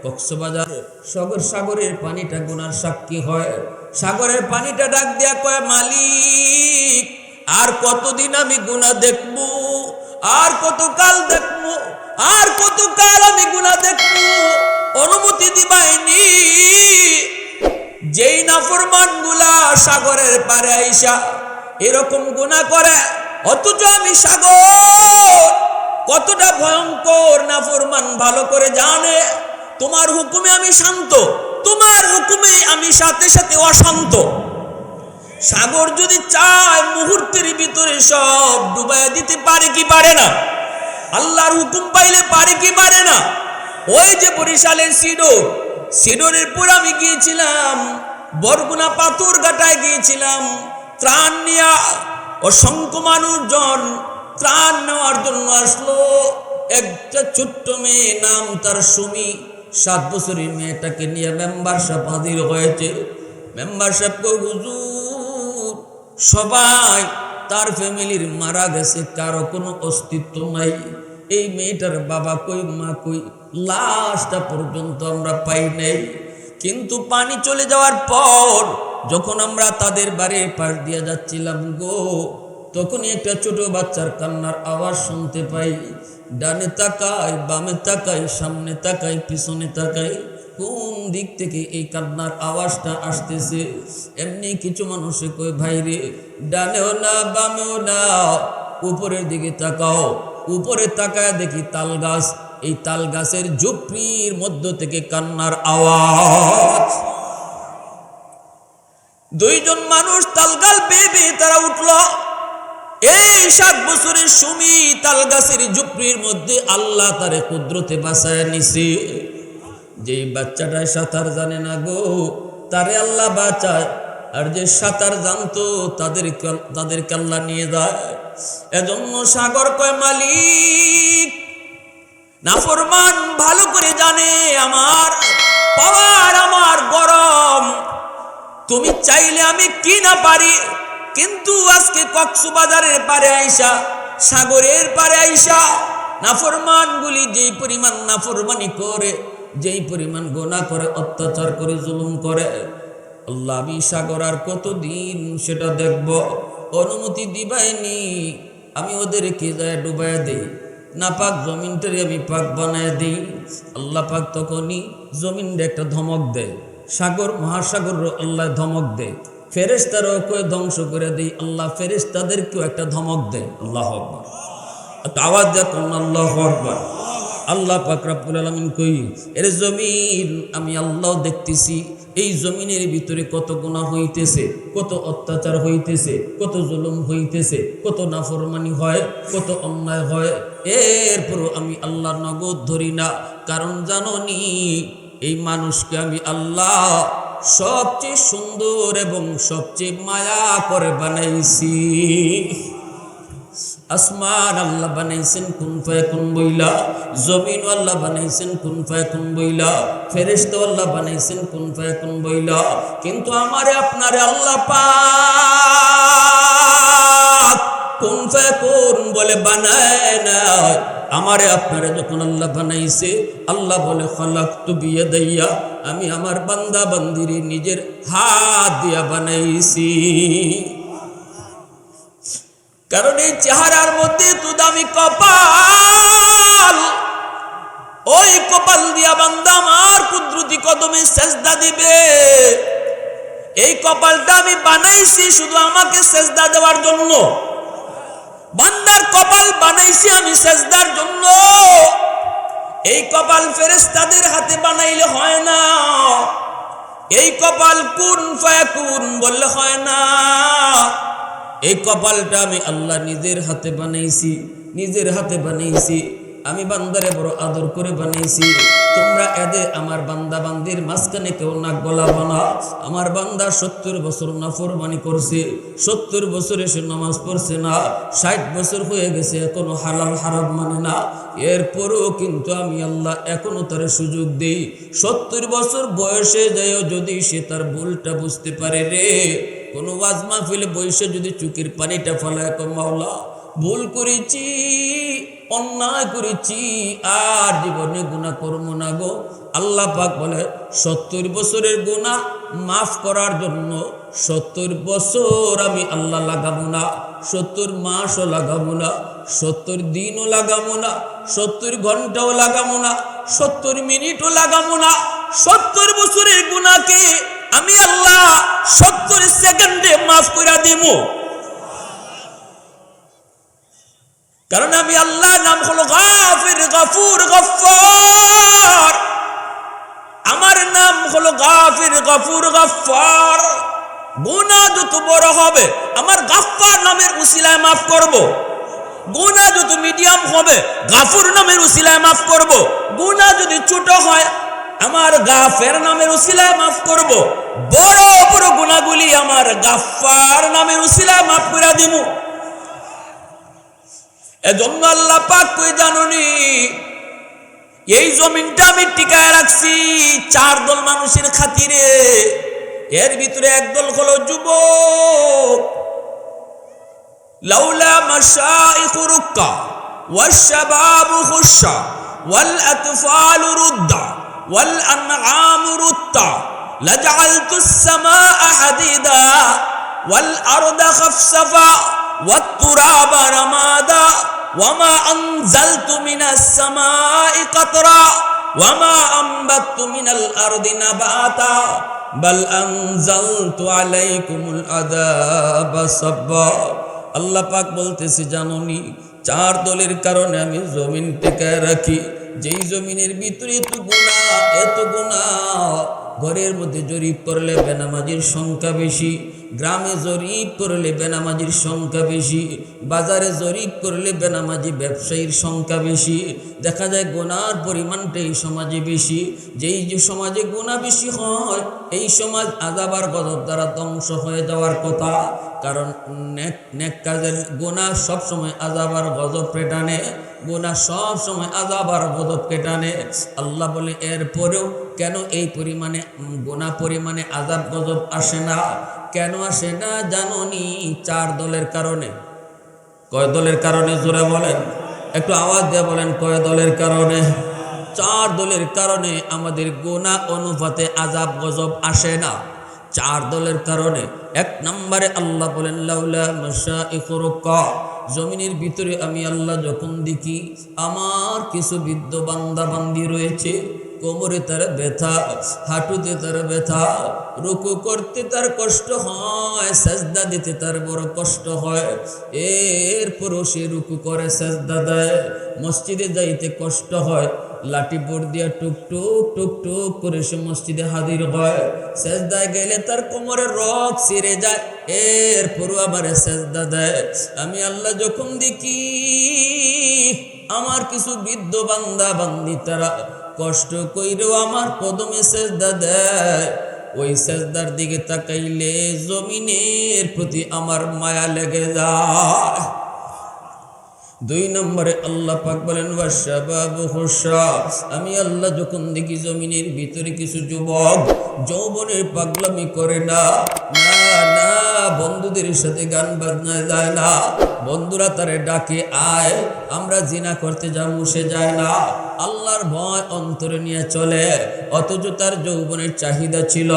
কক্সবাজার সাগরের পানিটা গুনার সাক্ষী হয়। সাগরের পানিটা ডাক দিয়া কয়, মালিক আর কতদিন আমি গুনাহ দেখবো, আর কত কাল দেখবো, আর কত কাল আমি গুনাহ দেখবো, অনুমতি দিবাইনি। যেই নাফরমান গুলা সাগরের পারে আইসা এরকম গুনাহ করে, অথচ আমি সাগর কতটা ভয়ঙ্কর নাফরমান ভালো করে জানে। তোমার হুকুমে আমি শান্ত, তোমার হুকুমে আমি সাথে সাথে অশান্ত। সাগর যদি চায় মুহূর্তের ভিতরে সব ডুবাইয়া দিতে পারে কি পারে না? আল্লাহর হুকুম পাইলে পারে কি পারে না? ওই যে বরিশালের সিডরের পর আমি গিয়েছিলাম, বরগুনা পাথর ঘাটায় গিয়েছিলাম ত্রাণ নিয়া। অসংখ্য মানুষজন ত্রাণ নেওয়ার জন্য আসলো। একটা ছোট্ট মেয়ে, নাম তার সুমি, 7 বছরের মেয়েটাকে নিয়ে মেম্বার সাহেব হাজির হয়েছে। মেম্বার সাহেবকে, হুজুর সবাই তার ফ্যামিলির মারা গেছে, কারো কোনো অস্তিত্ব নাই, এই মেয়েটার বাবা কই মা কই, লাশটা পর্যন্ত আমরা পাই নাই। কিন্তু পানি চলে যাওয়ার পর যখন আমরা তাদের বাড়ির পাশ দিয়ে যাচ্ছিলাম গো, তখনই একটা ছোট বাচ্চার কান্নার আওয়াজ শুনতে পাই। ডানে তাকাই, বামে তাকাই, সামনে তাকাই, পিছনে তাকাই, কোন দিক থেকে এই কান্নার আওয়াজটা আসতেছে। এমনি কিছু মানুষে কই, ভাই রে ডানেও না বামেও না, উপরের দিকে তাকাও। উপরে তাকায় দেখি তাল গাছ, এই তাল গাছের ঝুপড়ির মধ্য থেকে কান্নার আওয়াজ। 2 জন মানুষ তালগাল বেয়ে তারা উঠলো। এই 7 বছরের সুমি তাল গাছের ঝুপড়ির মধ্যে আল্লাহ তারে কুদরতে বাঁচায় নিছে। যে বাচ্চাটা সাঁতার জানে না গো, তারে আল্লাহ বাঁচায়, আর যে সাঁতার জানতো তাদেরকে আল্লাহ নিয়ে যায়। এজন্য সাগর কয়, মালিক নাফরমান ভালো করে জানে আমার পাওয়ার, আমার গরম, তুমি চাইলে আমি কি না পারি। কিন্তু আজকে কক্সবাজারের পারে আইসা, সাগরের পারে আইসা নাফরমান গুলি যেই পরিমাণ নাফরমানি করে, যেই পরিমাণ গুনাহ করে, অত্যাচার করে, জুলুম করে, আল্লাহ আমি সাগর আর কতদিন সেটা দেখব। অনুমতি দিবাইনি, আমি ওদেরকে যায় ডুবাইয়া দিই, না পাক জমিনটারে আমি পাক বানায় দিই। আল্লাহ পাক তখনই জমিনটা একটা ধমক দেয়, সাগর মহাসাগর আল্লাহ ধমক দেয়, ফেরেশতারাও কই ধ্বংস করে দেয়, আল্লাহ ফেরেশতাদেরকেও একটা ধমক দেয়। আল্লাহু আকবার, আওয়াজ দেখুন আল্লাহু আকবার। আল্লাহ পাক রব্বুল আলামিন কই, এর জমিন আমি আল্লাহ দেখতেছি, এই জমিনের ভিতরে কত গুনাহ হইতেছে, কত অত্যাচার হইতেছে, কত জুলুম হইতেছে, কত নাফরমানি হয়, কত অন্যায় হয়। এরপরও আমি আল্লাহর নগদ ধরি না, কারণ জানোনি এই মানুষকে আমি আল্লাহ সবচেয়ে সুন্দর এবং সবচেয়ে মায়া করে বানাইছি। আসমান আল্লাহ বানাইছেন কুন ফায়াকুন বইলা, জমিন আল্লাহ বানাইছেন কুন ফায়াকুন বইলা, ফেরেশতা আল্লাহ বানাইছেন কুন ফায়াকুন বইলা। কিন্তু আমারে আপনারে আল্লাহ পাক কুন ফায়াকুন বলে বানায় না। আমারে আপনারে যখন আল্লাহ বানাইছে, আল্লাহ বলে খালাকতু বিয়াদাইয়া, আমি আমার বান্দা বান্দিরে নিজের হাত দিয়া বানাইছি। কারণ এই চেহারার মধ্যে তো দামি কপাল, ওই কপাল দিয়া বান্দা আমার কুদরতি কদমে সেজদা দিবে। এই কপালটা আমি বানাইছি শুধু আমাকে সেজদা দেওয়ার জন্য। বান্দার কপাল বানাইছি আমি সেজদার জন্য। এই কপাল ফেরেশতাদের হাতে বানাইলে হয় না। এই কপাল কুন ফায়াকুন বললে হয় না। এই কপালটা আমি আল্লাহ নিজের হাতে বানাইছি, নিজের হাতে বানাইছি। আমি বান্দারে বড় আদর করে বানাইছি। তোমরা এদের আমার বান্দা বান্দির মাঝখানে কেউ নাক গলাবো না। আমার বান্দা 70 বছর নাফরমানি করছে, 70 বছরে সে নামাজ পড়ছে না, 60 বছর হয়ে গেছে এখনো হালাল হারাম মানে না। এরপরও কিন্তু আমি আল্লাহ এখনো তার সুযোগ দেই। 70 বছর বয়সে যায়ও যদি সে তার ভুলটা বুঝতে পারে রে, কোনো ওয়াজ মাহফিলে বসে যদি চোখের পানিটা ফলায়, মাওলা ভুল করেছি, অন্যায় করেছি, আর জীবনে গুনাহ করব না গো। আল্লাহ পাক বলে 70 বছরের গুনাহ মাফ করার জন্য 70 বছর আমি আল্লাহ লাগাবো না, 70 মাসও লাগাবো না, 70 দিনও লাগাবো না, 70 ঘন্টাও লাগাবো না, 70 মিনিটও লাগাবো না। 70 বছরের গুনাহকে আমি আল্লাহ 70 সেকেন্ডে মাফ করে দিব। কারণ আমি আল্লাহ, নাম হলো গাফির, গাফুর, গফফার। আমার নাম হলো গাফির, গাফুর, গফফার। গুনাহ যত বড় হবে আমার গাফফার নামের উসিলায় মাফ করব। গুনাহ যত মিডিয়াম হবে গাফুর নামের উসিলায় মাফ করব। গুনাহ যদি ছোট হয় আমার গাফের নামের উসিলায় মাফ করব। বড় বড় গুনাহগুলি আমার গাফফার নামের উসিলায় মাফ করে দিব। এজন্য আল্লাহ পাক কই জানুনি, এই জমিনটা আমি টিকায় রাখছি 4 দল মানুষের খাতিরে। এর ভিতরে একদল হলো যুবক। লাউলা মাশাইখু রুক্কা ওয়াশ-শাবাবু খুশা ওয়াল আতফালু রুদ্দা ওয়াল আনআমু রুত্তা লাজআলতুস সামাআ হাদিদা ওয়াল আরদা খাফসাফা ওয়াত তুরাবা রামাদা ওয়ামা আনজালতু মিনাস সামাই কাতরা ওয়ামা আনবাততু মিনাল আরদি নাবাতা বাল আনজালতু আলাইকুমুল আযাবা সাব্বা। আল্লাহ পাক বলতেছে জানোনি 4 দলের কারণে আমি জমিন টিকায় রাখি। যেই জমিনের ভিতরে এত গুনাহ, ঘরের মধ্যে জরিপ করলে বেনামাজির সংখ্যা বেশি, গ্রামে জরিপ করলে বেনামাজির সংখ্যা বেশি, বাজারে জরিপ করলে বেনামাজি ব্যবসায়ীর সংখ্যা বেশি। দেখা যায় গুনার পরিমাণটা এই সমাজে বেশি। যেই যে সমাজে গুনাহ বেশি হয় এই সমাজ আযাব আর গজব দ্বারা ধ্বংস হয়ে যাওয়ার কথা। কারণ নেক কাজের গুনাহ সবসময় আযাব আর গজব টানে, গুনাহ সব সময় আযাব আর গজব টানে। আল্লাহ বলে এরপরেও কেন এই পরিমাণে গুনাহ পরিমাণে আযাব গজব আসে না? কেন আসে না জানোনি? 4 দলের কারণে। কয় দলের কারণে জোরে বলেন, একটু আওয়াজ দিয়ে বলেন, কয় দলের কারণে? 4 দলের কারণে আমাদের গুনাহ অনুপাতে আযাব গজব আসে না। 4 দলের কারণে। 1 নম্বরে আল্লাহ বলেন লাউলা মাশাইখু রুক্কা, জমিনের ভিতরে আমি আল্লাহ যখন দেখি আমার কিছু বৃদ্ধ বান্দা বান্দি রয়েছে, কোমরে তার ব্যথা, হাঁটুতে তার ব্যথা, রুকু করতে তার কষ্ট হয়, সাজদা দিতে তার বড় কষ্ট হয়, এরপরও সে রুকু করে সাজদা দেয়, মসজিদে যাইতে কষ্ট হয়, লাঠি বোর্ড দিয়া টুকটুক টুকটুক করে সে মসজিদে হাজির হয়, সাজদায় গেলে তার কোমরের রগ ছিঁড়ে যায়, এরপরও আবার সাজদা দেয়। আমি আল্লাহ যখন দেখি আমার কিছু বৃদ্ধ বান্দা বান্দি তারা কষ্ট কইরেও আমার কদমে সেজদা দেয়, ওই সেজদার দিকে তাকাইলে জমিনের প্রতি আমার মায়া লেগে যায়। 2 নম্বরে আল্লাহ পাক বলেন ওয়াশাবাবু হুশাস, আমি আল্লাহ যখন দেখি জমিনের ভিতরে কিছু যুবক যৌবনের পাগলামি করে না, না বন্ধুদের সাথে গান বাজনা যায় না, বন্ধুরা তারে ডাকে আয় আমরা জিনা করতে যাবো, সে যায় না, আল্লাহর ভয় অন্তরে নিয়ে চলে। অথচ তার যৌবনের চাহিদা ছিল,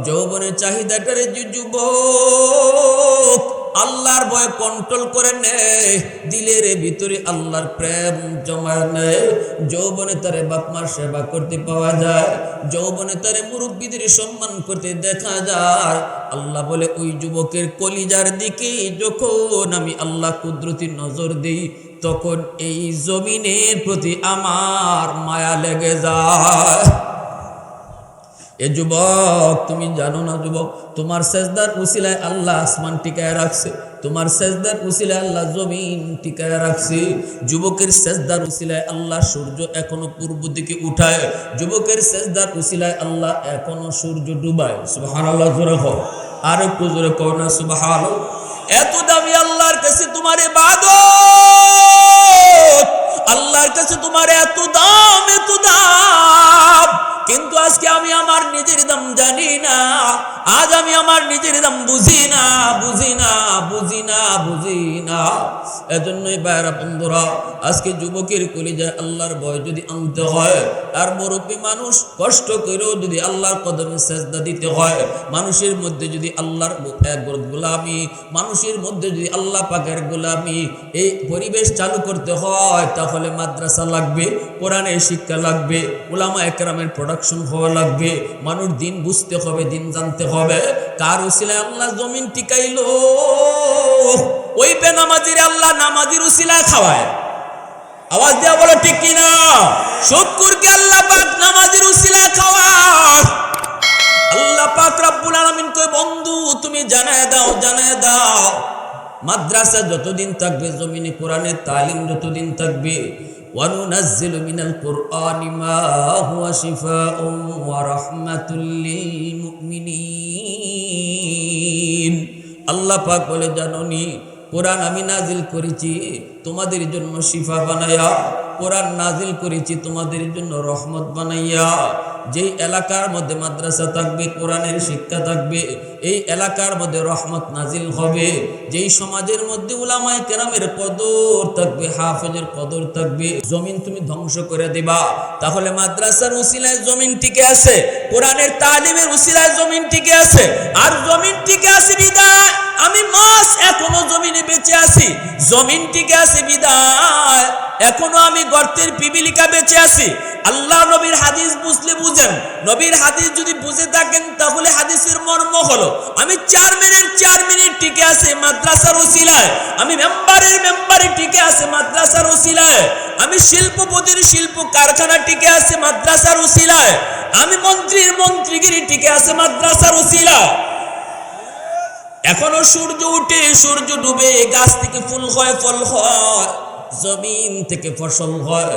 যৌবনের চাহিদাটারে যে যুবক আল্লাহর ভয় কন্ট্রোল করে নেয়, দিলের ভিতরে আল্লাহর প্রেম জমা নেয়, যৌবনে তারে বাপমার সেবা করতে পাওয়া যায়, যৌবনে তারে মুরব্বীদের সম্মান করতে দেখা যায়। আল্লাহ বলে ওই যুবকের কলিজার দিকে যখন আমি আল্লাহ কুদরতি নজর দিই, তখন এই জমিনের প্রতি আমার মায়া লেগে যায়। এ যুবক তুমি জানো না যুবক, তোমার সেজদার উসিলায় আল্লাহ আসমান টিকায় রাখছে, তোমার সেজদার উসিলায় আল্লাহ জমিন টিকায় রাখছে। যুবকের সেজদার উসিলায় আল্লাহ সূর্য এখনো পূর্ব দিকে উঠায়, যুবকের সেজদার উসিলায় আল্লাহ এখনো সূর্য ডুবায়। সুবহানাল্লাহ, জোরে কও, আর একটু জোরে কও না সুবহানাল্লাহ। এত দামি আল্লাহর কাছে তোমার ইবাদত, আল্লাহর কাছে তোমার এত দাম, এত দাম, কিন্তু আজকে আমি আমার নিজের দাম জানি না, আজ আমি আমার নিজের দাম বুঝি না, বুঝি না, বুঝি না, বুঝি না। এজন্যই ভাইরা বন্ধুরা, আজকে যুবকের কলিজায় আল্লাহর ভয় যদি আনতে হয়, আর মুরব্বী মানুষ কষ্ট করেও যদি আল্লাহর কদমে সেজদা দিতে হয়, মানুষের মধ্যে যদি আল্লাহর গোলামি, মানুষের মধ্যে যদি আল্লাহ পাকের গোলামি এই পরিবেশ চালু করতে হয়, তাহলে মাদ্রাসা লাগবে, কোরআনের শিক্ষা লাগবে, উলামা একরামের প্রোডাকশন হওয়া লাগবে, মানুষ দিন বুঝতে হবে, দিন জানতে হবে। কার উসিলায় আল্লাহ জমিন টিকাইলো? ওই বেনামাজির আল্লাহ নামাজির উসিলায় খাওয়ায়। আওয়াজ দেওয়া বলো ঠিক কিনা? শুকরকে আল্লাহ পাক নামাজির উসিলায় খাওয়ায়। আল্লাহ পাক রব্বুল আলামিন কয় বন্ধু তুমি জানায় দাও, জানায় দাও, মাদ্রাসা যতদিন থাকবে, জমিনে কোরআনের তালিম যতদিন থাকবে, ওয়ানুনাজ্জিলু মিনাল কুরআনি মা হুয়া শিফাউন ওয়া রাহমাতুল লিল মুমিনিন। আল্লাহ পাক বলে জানোনি কোরআন আমি নাজিল করেছি তোমাদের জন্য শিফা বানায়া, কোরআন নাজিল করেছি তোমাদের জন্য রহমত বানাইয়া। যেই এলাকার মধ্যে মাদ্রাসা থাকবে, কোরআনের শিক্ষা থাকবে, এই এলাকার মধ্যে রহমত নাজিল হবে। যেই সমাজের মধ্যে উলামায়ে কেরামের কদর থাকবে, হাফেজের কদর থাকবে, জমিন তুমি ধ্বংস করে দিবা। তাহলে মাদ্রাসার উসিলায় জমিন টিকে আছে, কোরআনের তালিমের উসিলায় জমিন টিকে আছে, আর জমিন টিকে আছে বিদায় আমি মাস এখনো জমিনে বেঁচে আছি, জমিন টিকে আছে বিদায় এখনো আমি গর্তের পিপিলিকা বেঁচে আছি। আল্লাহ নবীর হাদিস বুঝলে বুঝেন, নবীর হাদিস যদি বুঝে থাকেন তাহলে হাদিসের মর্ম হলো আমি 4 মিনিট টিকে আছে মাদ্রাসার উসিলায়, আমি মেম্বারে টিকে আছে মাদ্রাসার উসিলায়, আমি শিল্পপতির শিল্প কারখানা টিকে আছে মাদ্রাসার উসিলায়, আমি মন্ত্রীগিরি টিকে আছে মাদ্রাসার উসিলায়। এখনো সূর্য উঠে সূর্য ডুবে, গাছ থেকে ফুল হয়, ফল হয়, জমিন থেকে ফসল হয়,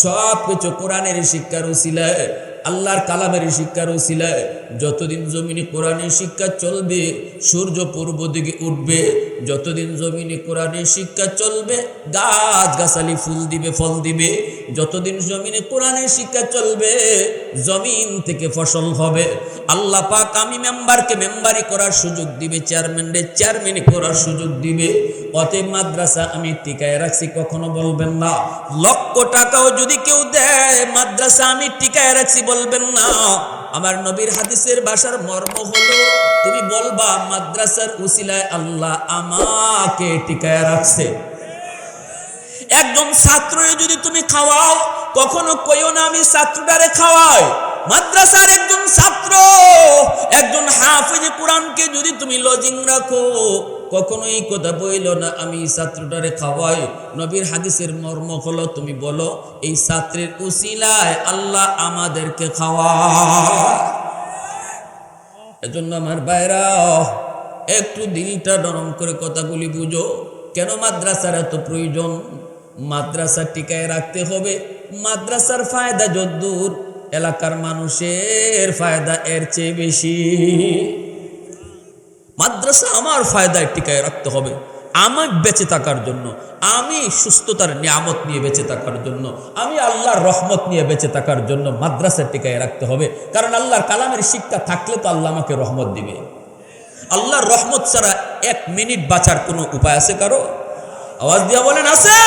সব কিছু কোরআনের শিক্ষার উসিলায়, আল্লাহর কালামের শিক্ষার উসিলায়। যতদিন জমিনে কোরআনের শিক্ষা চলবে, সূর্য পূর্ব দিকে উঠবে, যতদিন জমিনে কোরআনের শিক্ষা চলবে, গাছ গাছালি ফুল দিবে, ফল দিবে, যতদিন জমিনে কোরআনের শিক্ষা চলবে, জমিন থেকে ফসল হবে। আল্লাহ পাক আমি মেম্বারকে মেম্বারি করার সুযোগ দিবে, চেয়ারম্যান করার সুযোগ দিবে। অতএব মাদ্রাসা আমি টিকায় রাখছি কখনো বলবেন না। লক্ষ টাকাও যদি কেউ দেয়, মাদ্রাসা আমি টিকায় রাখছি বলবেন না। আমার নবীর হাদিসের ভাষার মর্ম হলো তুমি বলবা মাদ্রাসার উসিলায় আল্লাহ আমাকে টিকায় রাখছে। একজন ছাত্ররে যদি তুমি খাওয়াও, কখনো কইও না আমি ছাত্রটারে খাওয়াই। মাদ্রাসার একজন ছাত্র, একজন হাফেজ কোরআনকে যদি তুমি লজিং রাখো, কখনো এই কথা বইল না আমি ছাত্রটারে খাওয়াই। নবীর হাদিসের মর্ম হলো তুমি বলো এই ছাত্রের উসিলায় আল্লাহ আমাদেরকে খাওয়ায়। এজন্য আমার ভাইরা একটু দিলটা নরম করে কথাগুলি বুঝো। কেন মাদ্রাসার এত প্রয়োজন? মাদ্রাসা টিকায় রাখতে হবে। মাদ্রাসার ফায়দা যদ্দূর, এলাকার মানুষের ফায়দা এর চেয়ে বেশি। মাদ্রাসা আমার ফায়দায় টিকায় রাখতে হবে, আমি বেঁচে থাকার জন্য, আমি সুস্থতার নিয়ামত নিয়ে বেঁচে থাকার জন্য, আমি আল্লাহর রহমত নিয়ে বেঁচে থাকার জন্য মাদ্রাসা টিকায় রাখতে হবে। কারণ আল্লাহর কালামের শিক্ষা থাকলে তো আল্লাহ আমাকে রহমত দিবে। আল্লাহর রহমত ছাড়া 1 মিনিট বাঁচার কোনো উপায় আছে কারো? আওয়াজ দিয়া বলেন আছে?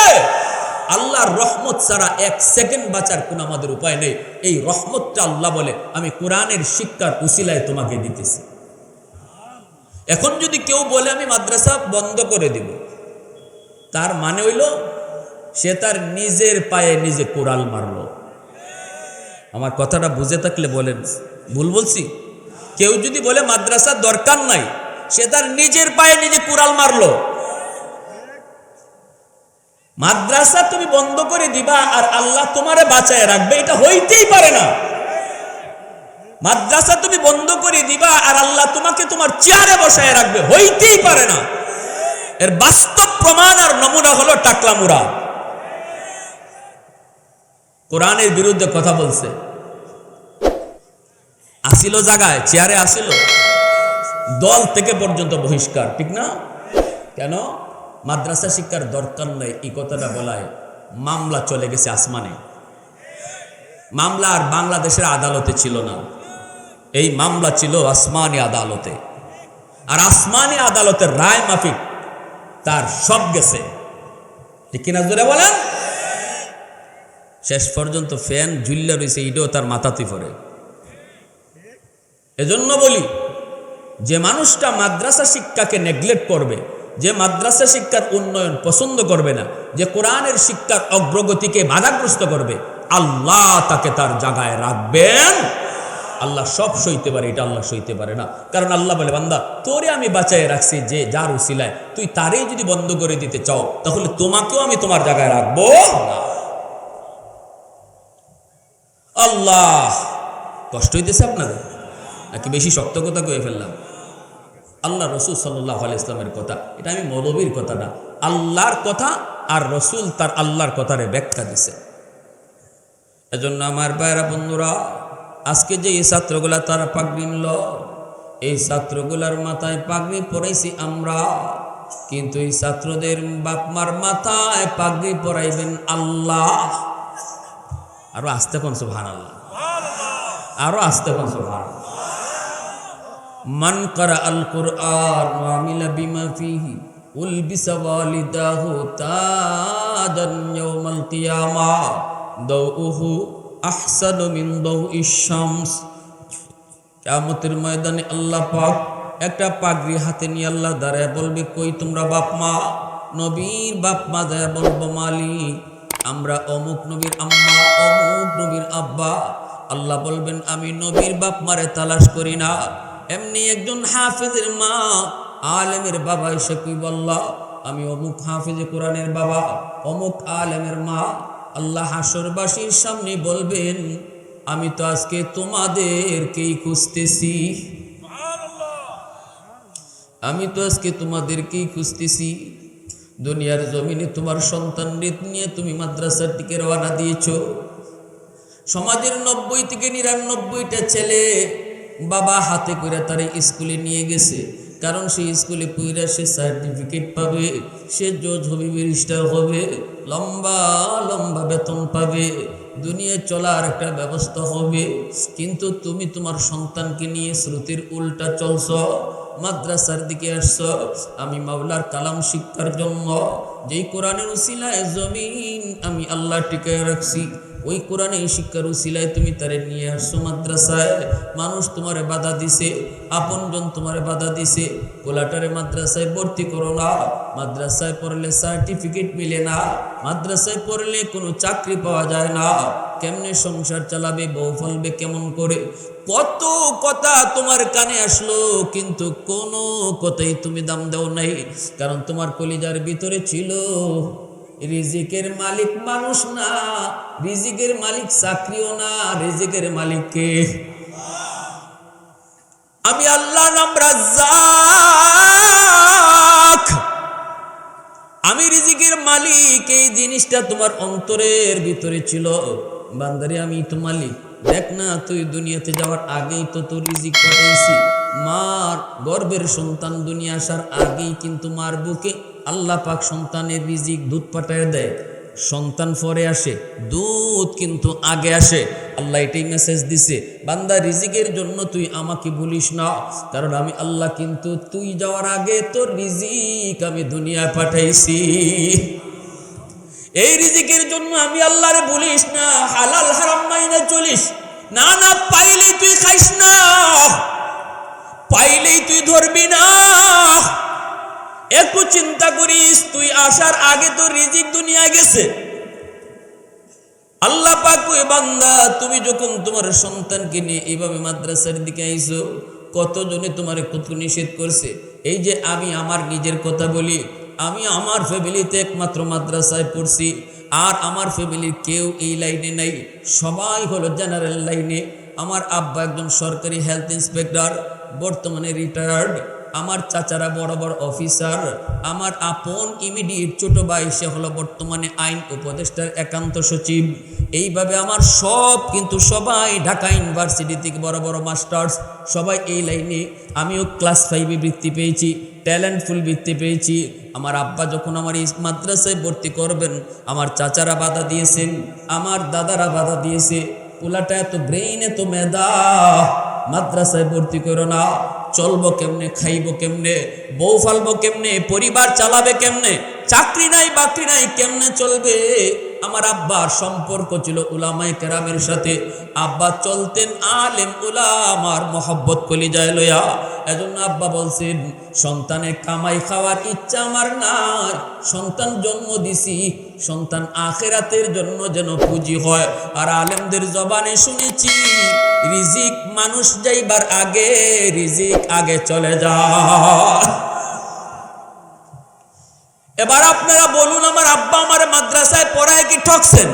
আল্লাহর রহমত ছাড়া 1 সেকেন্ড বাঁচার কোনো আমাদের উপায় নেই। এই রহমতটা আল্লাহ বলে আমি কোরআনের শিক্ষার উসিলায় তোমাকে দিতেছি। এখন যদি কেউ বলে আমি মাদ্রাসা বন্ধ করে দিব, তার মানে হইল সে তার নিজের পায়ে নিজে কোরাল মারলো। আমার কথাটা বুঝে থাকলে বলেন ভুল বলছি? কেউ যদি বলে মাদ্রাসা দরকার নাই, সে তার নিজের পায়ে নিজে কোরাল মারলো। মাদ্রাসা তুমি বন্ধ করে দিবা আর আল্লাহ তোমারে বাঁচায় রাখবে, এটা হইতেই পারে না। মাদ্রাসা তুমি বন্ধ করে দিবা আর আল্লাহ তোমাকে তোমার চেয়ারে বসায় রাখবে, হইতেই পারে না। এর বাস্তব প্রমাণ আর নমুনা হলো টাকলা মুরা। কোরআনের বিরুদ্ধে কথা বলছে, আসিল জায়গায় চেয়ারে আসিল, দল থেকে পর্যন্ত বহিষ্কার, ঠিক না? কেন? মাদ্রাসা শিক্ষার দরকার নাই এই কথাটা বলায় মামলা চলে গেছে আসমানে। মামলা আর বাংলাদেশের আদালতে ছিল না, এই মামলা ছিল আসমানি আদালতে। আর আসমানি আদালতের রায় মাফিক তার সব গেছে, ঠিক কিনা জোরে বলেন? শেষ পর্যন্ত ফ্যান ঝুল্লা রয়েছে, এইটাও তার মাথাতে পড়ে। এজন্য বলি, যে মানুষটা মাদ্রাসা শিক্ষাকে নেগলেক্ট করবে, যে মাদ্রাসা শিক্ষার উন্নয়ন পছন্দ করবে না, যে কোরআনের শিক্ষার অগ্রগতিকে বাধাগ্রস্ত করবে, আল্লাহ তাকে তার জায়গায় রাখবেন। আল্লাহ সব সইতে পারে, এটা আল্লাহ সইতে পারে না। কারণ আল্লাহ বলে, বান্দা তোরে আমি বাঁচায় রাখছি, যে যার উসিলায় তুই তারেই যদি বন্ধ করে দিতে চাও, তাহলে তোমাকেও আমি তোমার জায়গায় রাখবো না। আল্লাহ, কষ্ট হইতেছে আপনাদের নাকি বেশি শক্ত কথা কয়ে ফেললাম? আল্লাহ রসুল সাল্লাল্লাহু আলাইহি ইসলামের কথা, এটা আমি মৌলবীর কথা না, আল্লাহর কথা। আর রসুল তার আল্লাহর কথারে ব্যাখ্যা দিছে। এজন্য আমার ভাইরা বন্ধুরা, আজকে যে এই ছাত্রগুলা তারা পাগড়ি নিল, এই ছাত্রগুলার মাথায় পাগড়ি পরাইছি আমরা, কিন্তু এই ছাত্রদের বাপমার মাথায় পাগড়ি পরাইবেন আল্লাহ। আরো আস্তে কোন সুবহানাল্লাহ, আরো আস্তে কোন সুবহানাল্লাহ। মান করা আল কুরআন ওয়া আমিলা বিমা ফিহি উলবিসা ওয়ালিদাহু তাজান ইয়াউমাল কিয়ামাহ দাউহু আহসানু মিন দাউইশ শামস। কিয়ামতের ময়দানে আল্লাহ পাক একটা পাগড়ি হাতে নিয়ে আল্লাহ দাঁড়ায় বলবে, কই তোমরা বাপ মা? নবীর বাপ মা যায় বলবো, মালিক আমরা অমুক নবীর আম্মা, অমুক নবীর আব্বা। আল্লাহ বলবেন, আমি নবীর বাপ মারে তালাশ করি না। এমনি একজন হাফেজের মা, আলেমের বাবা এসে কি বললা, আমি অমুক হাফেজে কোরআনের বাবা, অমুক আলেমের মা। আল্লাহ হাসরবাসীর সামনে বলবেন, আমি তো আজকে তোমাদেরকেই খুঁজতেছি, আমি তো আজকে তোমাদেরকেই খুঁজতেছি। দুনিয়ার জমিনে তোমার সন্তান নিয়ে তুমি মাদ্রাসার দিকে রওনা দিয়েছো। সমাজের 90 থেকে 99টা ছেলে বাবা হাতে করে তার স্কুলে নিয়ে গেছে, কারণ সেই স্কুলে পড়া সে সার্টিফিকেট পাবে, সে জজ হবে, ব্যারিস্টার হবে, লম্বা লম্বা বেতন পাবে, দুনিয়ায় চলার একটা ব্যবস্থা হবে। কিন্তু তুমি তোমার সন্তানকে নিয়ে শ্রুতির উল্টা চলছ, মাদ্রাসার দিকে আসছ। আমি মাওলার কালাম শিক্ষার জন্য যেই কোরআনের উসিলায় জমিন আমি আল্লাহ টিকায় রাখছি, ওই কোরআনে শিক্ষার উসিলায় তুমি তারে নিয়ে আসছো মাদ্রাসায়। মানুষ তোমারে বাধা দিছে, আপনজন তোমারে বাধা দিছে, কোলাটারে মাদ্রাসায় ভর্তি করো না, মাদ্রাসায় পড়লে সার্টিফিকেট মিলে না, মাদ্রাসায় পড়লে কোনো চাকরি পাওয়া যায় না, কেমনে সংসার চালাবে, বউ ফলবে কেমন করে, কত কথা তোমার কানে আসলো, কিন্তু কোনো কথাই তুমি দাম দাও নাই। কারণ তোমার কলিজার ভিতরে ছিল রিজিকের মালিক মানুষ না, রিজিকের মালিক চাকরিও না, রিজিকের মালিক কে? আমি আল্লাহ নাম রাজ্জাক, আমি রিজিকের মালিক। এই জিনিসটা তোমার অন্তরের ভিতরে ছিল, বান্দারে আমি তো মালিক, দেখ না তুই দুনিয়াতে যাওয়ার আগেই তো তোর রিজিক পাঠাইছি। মার গর্ভের সন্তান দুনিয়া আসার আগেই কিন্তু মার বুকে আল্লাহ পাক সন্তানের রিজিক দুধ পাঠায় দেয়। সন্তান পরে আসে, দুধ কিন্তু আগে আসে। আল্লাহ এটাই মেসেজ দিছে, বান্দা রিজিকের জন্য তুই আমাকে বলিস না, কারণ আমি আল্লাহ কিন্তু তুই যাওয়ার আগে তোর রিজিক আমি দুনিয়ায় পাঠাইছি। এই রিজিকের জন্য আমি আল্লাহরে বলিস না হালাল হারাম মাইনে চলিস না, না পাইলেই তুই খাইস না, পাইলেই তুই ধরবি না। একটু চিন্তা করিস, তুই আসার আগে তো রিজিক দুনিয়ায় গেছে। আল্লাহ পাক কই বান্দা তুমি যখন তোমার সন্তানকে নিয়ে এইভাবে মাদ্রাসার দিকে আইছো, কতজনে তোমারে কত নিষেধ করছে। এই যে আমি আমার নিজের কথা বলি, আমি আমার ফ্যামিলিতে একমাত্র মাদ্রাসায় পড়ছি, আর আমার ফ্যামিলির কেউ এই লাইনে নাই, সবাই হলো জেনারেল লাইনে। আমার আব্বা একজন সরকারি হেলথ ইন্সপেক্টর, বর্তমানে রিটায়ার্ড। আমার চাচারা বড় বড় অফিসার। আমার আপন ইমিডিয়েট ছোট ভাই সে হলো বর্তমানে আইন উপদেষ্টার একান্ত সচিব। এইভাবে আমার সব কিন্তু সবাই ঢাকা ইউনিভার্সিটি থেকে বড় বড় মাস্টার্স, সবাই এই লাইনে। আমিও ক্লাস 5-এ বৃত্তি পেয়েছি, ট্যালেন্টফুল বৃত্তি পেয়েছি। আমার আব্বা যখন আমার এই মাদ্রাসায় ভর্তি করবেন, আমার চাচারা বাধা দিয়েছেন, আমার দাদারা বাধা দিয়েছে, পোলাটা এত ব্রেইন এত মেধা, মাদ্রাসায় ভর্তি করো না, চলবো কেমনে, খাইবো কেমনে, বউ ফালবো কেমনে, পরিবার চালাবে কেমনে, চাকরি নাই বাকরি নাই, কেমনে চলবে। আমার আব্বার সম্পর্ক ছিল উলামায়ে কেরামের সাথে। আব্বা চলতেন আলেম উলামার মহব্বত কলিজায় লইয়া। এজন্য আব্বা বলছেন সন্তানের কামাই খাওয়ার ইচ্ছা আমার নাই, সন্তান জন্ম দিছি সন্তান আখিরাতের জন্য যেন পুঁজি হয়। আর আলেমদের জবানে শুনেছি রিজিক মানুষ যাইবার আগে রিজিক আগে চলে যায়। এবার আপনারা বলুন, আমার আব্বা আমার মাদ্রাসায় পড়ায় কি ঠকছেন?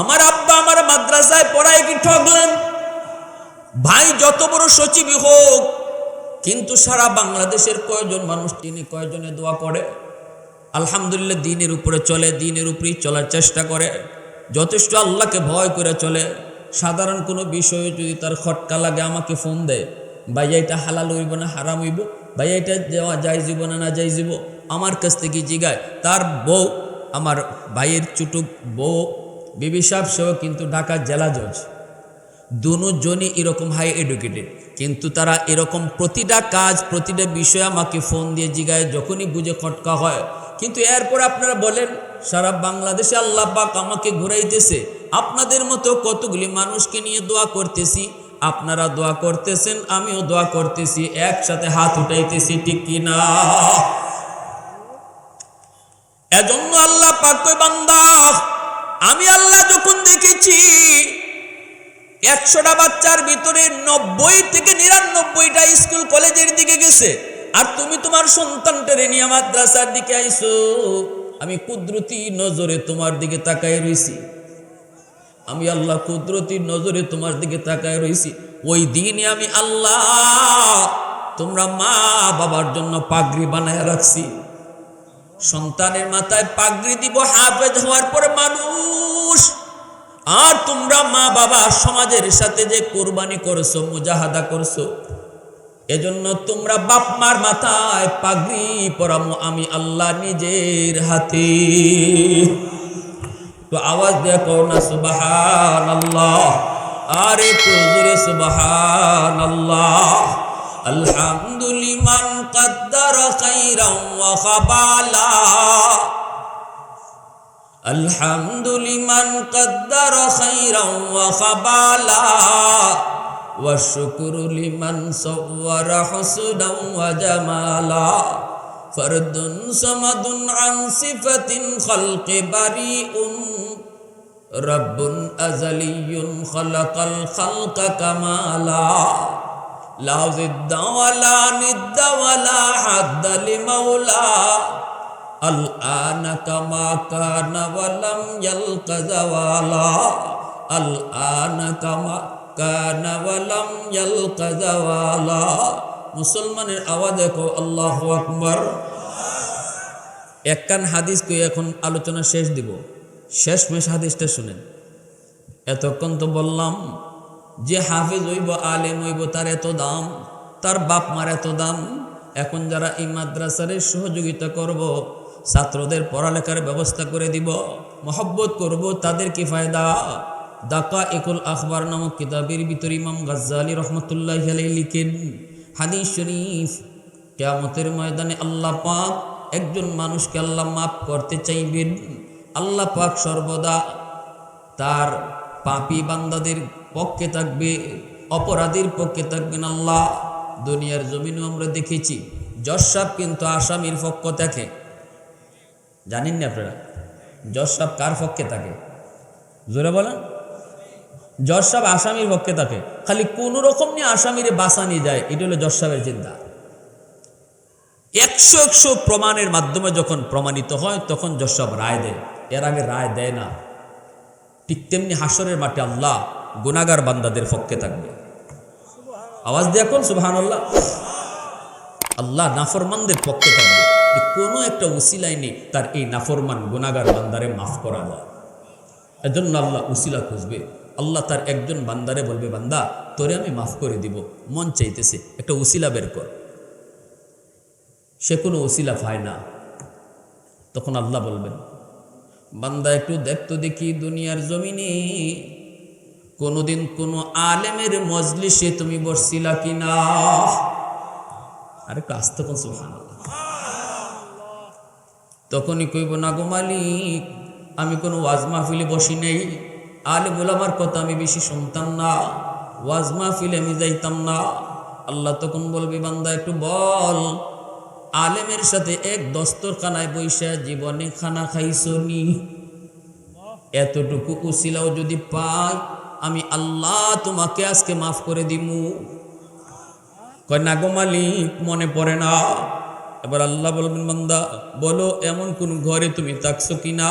আমার আব্বা আমার মাদ্রাসায় পড়ায় কি ঠকলেন? ভাই যত বড় সচিবই হোক, কিন্তু সারা বাংলাদেশের কয়জন মানুষ তিনি কয়জনে দোয়া করে? আলহামদুলিল্লাহ দিনের উপরে চলে, দিনের উপরেই চলার চেষ্টা করে, যথেষ্ট আল্লাহকে ভয় করে চলে। সাধারণ কোনো বিষয়ে যদি তার খটকা লাগে আমাকে ফোন দেয়, ভাইয়া এটা হালাল হইব না হারাম হইব, ভাইয়া এটা দেওয়া যায় জীব না না যাই জীব, আমার কাছ থেকে জিগায়। তার বউ, আমার ভাইয়ের চুটুক বউ বিবি সাহেব, সেও কিন্তু ঢাকা জেলা জজ। দুজনই এরকম হাই এডুকেটেড, কিন্তু তারা এরকম প্রতিটা কাজ প্রতিটা বিষয় আমাকে ফোন দিয়ে জিগায় যখনই বুঝে খটকা হয়। কিন্তু এরপর আপনারা বলেন সারা বাংলাদেশে আল্লাহ পাক আমাকে ঘুরাইতেছে, আপনাদের মতো কতগুলি মানুষকে নিয়ে দোয়া করতেছি, আপনারা দোয়া করতেছেন, আমিও দোয়া করতেছি, একসাথে হাত উঠাইতেছি, ঠিক কি না? এজন্য আল্লাহ পাক কয় বান্দা আমি আল্লাহ যখন দেখেছি 100টা বাচ্চার ভিতরে 90 থেকে 99টা স্কুল কলেজের দিকে গেছে, আর তুমি তোমার সন্তানটারে নিয়ে মাদ্রাসার দিকে আইছো, আমি কুদরতি নজরে তোমার দিকে তাকায় রইছি। আমি আল্লাহ কুদরতি নজরে তোমার দিকে তাকায় রইছি। ওই দিনে আমি আল্লাহ তোমরা মা বাবার জন্য পাগড়ি বানায় রাখছি। সন্তানের মাথায় পাগড়ি দিব হাফেজ হওয়ার পরে মানুষ। আর তোমরা মা বাবা সমাজের সাথে যে কোরবানি করছো, মুজাহাদা করছো, এজন্য তোমরা বাপ মার মাথায় পাগড়ি পরামো আমি আল্লাহ নিজের হাতে। তো আওয়াজ দিয়ে কও না সুবহানাল্লাহ, আর একটু জোরে সুবহানাল্লাহ। আলহামদুলিমান কদ্দারা খাইরান ওয়া খাবালা, আলহামদুলিমান কদ্দারা খাইরান ওয়া খাবালা, ওয়া শুকরু লিমান সাওয়ারা হুসনান ওয়া জামালা, ফরদুন সামাদুন আন সিফাতিন খালকি বারিউন, রব্বুন আযালিয়ুন খালাকাল খালকা কামালা, লা জিদ্দা ওয়ালা নিদ্দা ওয়ালা হাদ্দা লিমাওলা, আল আনা কামা কানা ওয়ালাম ইয়ালকা যাওয়ালা, আল আনা কামা কানা ওয়ালাম ইয়ালকা যাওয়ালা। মুসলমানের আওয়াজে কো আল্লাহু আকবার। এক কান হাদিস কই এখন আলোচনা শেষ দিব। শেষমেশ হাদিসটা শুনেন। এতক্ষণ তো বললাম যে হাফেজ হইব, আলেম হইব, তার এত দাম, তার বাপ মার এত দাম। এখন যারা এই মাদ্রাসার সহযোগিতা করব, ছাত্রদের পড়ালেখার ব্যবস্থা করে দিব, মহব্বত করব, তাদের কি ফায়দা? দাকাইকুল আখবার নামক কিতাবের ভিতর ইমাম গাজ্জালী রহমতুল্লাহি আলাইহি লিখেন, হাদিস শরীফ, কিয়ামতের ময়দানে আল্লাহ পাক একজন মানুষকে আল্লাহ মাফ করতে চাইবেন। আল্লাহ পাক সর্বদা তার পাপী বান্দাদের পক্ষে থাকবে, অপরাধীর পক্ষে থাকবেন আল্লাহ। দুনিয়ার জমিনেও আমরা দেখেছি জজ সাহেব কিন্তু আসামির পক্ষ থাকে। জানেন না আপনারা জজ সাহেব কার পক্ষে থাকে? জোরে বলেন। জজ সাহেব আসামির পক্ষে থাকে, খালি কোন রকম নিয়ে আসামিরে বাঁচানি যায়, এটা হলো জজ সাহেবের চিন্তা। 100 প্রমাণের মাধ্যমে যখন প্রমাণিত হয় তখন জজ সাহেব রায় দেয়, এর আগে রায় দেয় না। ঠিক তেমনি হাসরের মাঠে আল্লাহ গুনাহগার বান্দাদের পক্ষে থাকবে। আওয়াজ দিয়ে এখন সুবহানাল্লাহ। আল্লাহ নাফরমানদের পক্ষে থাকবে। কোনো একটা উসিলাই নেই তার এই নাফরমান গুনাহগার বান্দারে মাফ করা যায়। এজন্য আল্লাহ উসিলা খুঁজবে। আল্লাহ তার একজন বান্দারে বলবে, বান্দা তোরে আমি মাফ করে দিব, মন চাইতেছে একটা উসিলা বের কর। সে কোনো উসিলা পায় না, তখন আল্লাহ বলবেন, বান্দা একটু দেখতো দেখি দুনিয়ার জমিনে কোনোদিন কোনো আলেমের মজলিসে তুমি বসছিলা কিনা? আরেকটু আস্তে কোন সুবহানাল্লাহ। তখনই কইব, না গো মালিক, আমি কোনো ওয়াজ মাহফিলে বসি নেই, আলেম ওলামার কথা আমি বেশি শুনতাম না, ওয়াজ মাহফিলে আমি যাইতাম না। আল্লাহ তখন বলবে, বান্দা একটু বল, আলেমের সাথে এক দস্তরখানায় বইসা জীবনে খানা খাইছো নি? এতটুকু উসিলাও যদি পাই, আমি আল্লাহ তোমাকে আজকে মাফ করে দিমু। কয় না গো মালিক, মনে পড়ে না। এবার আল্লাহ বলবেন, বান্দা বলো এমন কোন ঘরে তুমি থাকছো কিনা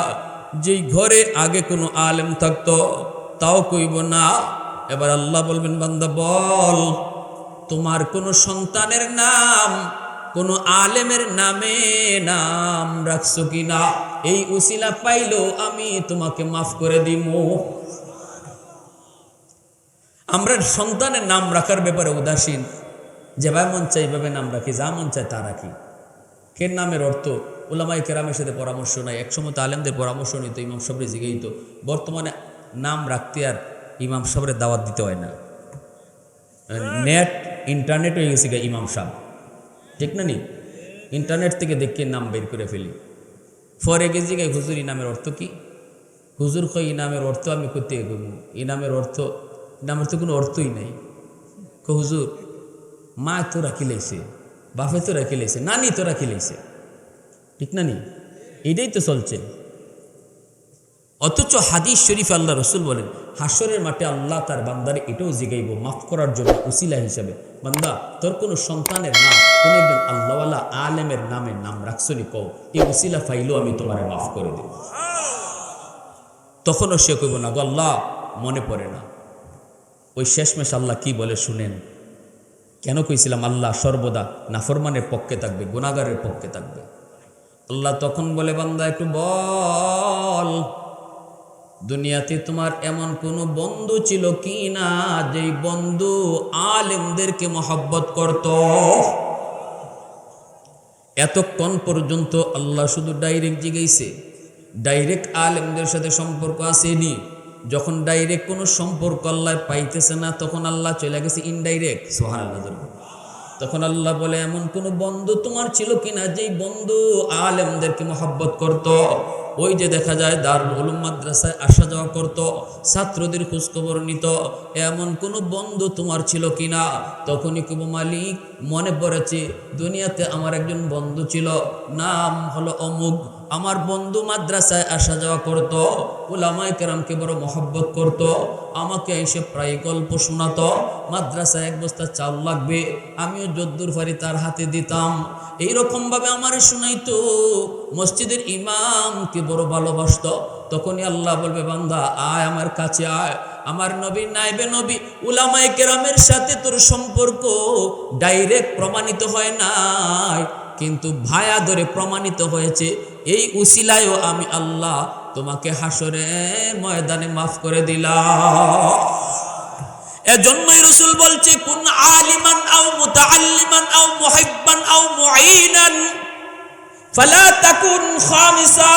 যেই ঘরে আগে কোনো আলেম থাকতো? তাও কইব না। এবার আল্লাহ বলবেন, বান্দা বল তোমার কোনো সন্তানের নাম কোনো আলেমের নামে নাম রাখছো কিনা? এই উসিলা পাইলো আমি তোমাকে মাফ করে দিমু। আমরা সন্তানের নাম রাখার ব্যাপারে উদাসীন, যেভাবে মন চাই ভাবে নাম রাখি, যা মন চায় তা রাখি। কে নামের অর্থ উলামায়ে কেরামের সাথে পরামর্শ নাই। একসময় তো আলেমদের পরামর্শ নিত, ইমাম সাহেবের জিগাইত। বর্তমানে নাম রাখতে আর ইমাম সাহেবের দাওয়াত দিতে হয় না, নেট ইন্টারনেট হয়ে গেছে ইমাম সাহেব, ঠিক না নি? ইন্টারনেট থেকে দেখে নাম বের করে ফেলি। পরে গেছি গাই, হুজুর ইনামের অর্থ কি? হুজুর কই ইনামের অর্থ আমি করতে গেব, ইনামের অর্থ তো কোনো অর্থই নাই। হুজুর মা তো রাখি লাইছে, বাপে তো রাখি লাইছে, নানি তো রাখি লাইছে, ঠিক না নি? এটাই তো চলছে। অথচ হাদিস শরীফ আল্লাহ রসুল বলেন, হাসরের মাঠে আল্লাহ তার বান্দারে এটাও জিগাইব মাফ করার জন্য উসিলা হিসাবে, বান্দা তোর কোনো সন্তানের নাম কোন একজন আল্লাহওয়ালা আলেমের নামের নাম রাখছনি, কও এই উসিলা ফাইলেও আমি তোমারে মাফ করে দেব। তখনও সে কইব, না গো আল্লাহ মনে পড়ে না। ওই শেষমেশ আল্লাহ কি বলে শুনেন। কেন কইছিলাম আল্লাহ সর্বদা নাফরমানের পক্ষে থাকবে, গুনাহগারের পক্ষে থাকবে। আল্লাহ তখন বলে, বান্দা একটু বল দুনিয়াতে তোমার এমন কোনো বন্ধু ছিল কি না যেই বন্ধু আলেমদেরকে মহব্বত করত? এতক্ষণ পর্যন্ত আল্লাহ শুধু ডাইরেক্ট জিগাইছে, ডাইরেক্ট আলেমদের সাথে সম্পর্ক আসেনি। যখন ডাইরেক্ট কোনো সম্পর্ক আল্লাহ পাইতেছে না, তখন আল্লাহ চলে গেছে ইনডাইরেক্ট। সুবহানাল্লাহ। তখন আল্লাহ বলে, এমন কোনো বন্ধু তোমার ছিল কিনা যেই বন্ধু আলেমদেরকে মহব্বত করত? ওই যে দেখা যায় দারুল উলুম মাদ্রাসায় আসা যাওয়া করত, ছাত্রদের খোঁজখবর নিত, এমন কোনো বন্ধু তোমার ছিল কিনা? তখনই কব, মালিক মনে পড়েছে, দুনিয়াতে আমার একজন বন্ধু ছিল, নাম হলো অমুক। আমার বন্ধু মাদ্রাসায় আসা যাওয়া করত, উলামায়ে কেরামকে বড় মহব্বত করত, আমাকে এসে প্রায় গল্প শোনাতো, মাদ্রাসায় এক বস্তা চাল লাগবে, আমিও যদ্দুর পারি তার হাতে দিতাম। এইরকমভাবে আমারে শোনাইতো, মসজিদের ইমামকে বড় ভালোবাসত। তখনই আল্লাহ বলবে, বান্দা আয় আমার কাছে আয়, আমার নবী নাইবে নবী উলামায়ে কেরামের সাথে তোর সম্পর্ক ডাইরেক্ট প্রমাণিত হয় নাই, কিন্তু ভায়া ধরে প্রমাণিত হয়েছে। এই উসিলায়ও আমি আল্লাহ তোমাকে হাসরের ময়দানে মাফ করে দিলাম। এজন্যই রাসূল বলছে কুন আলিমান আও মুতাআল্লিমান আও মুহিব্বান আও মুঈনান ফালা তাকুন খামিসা।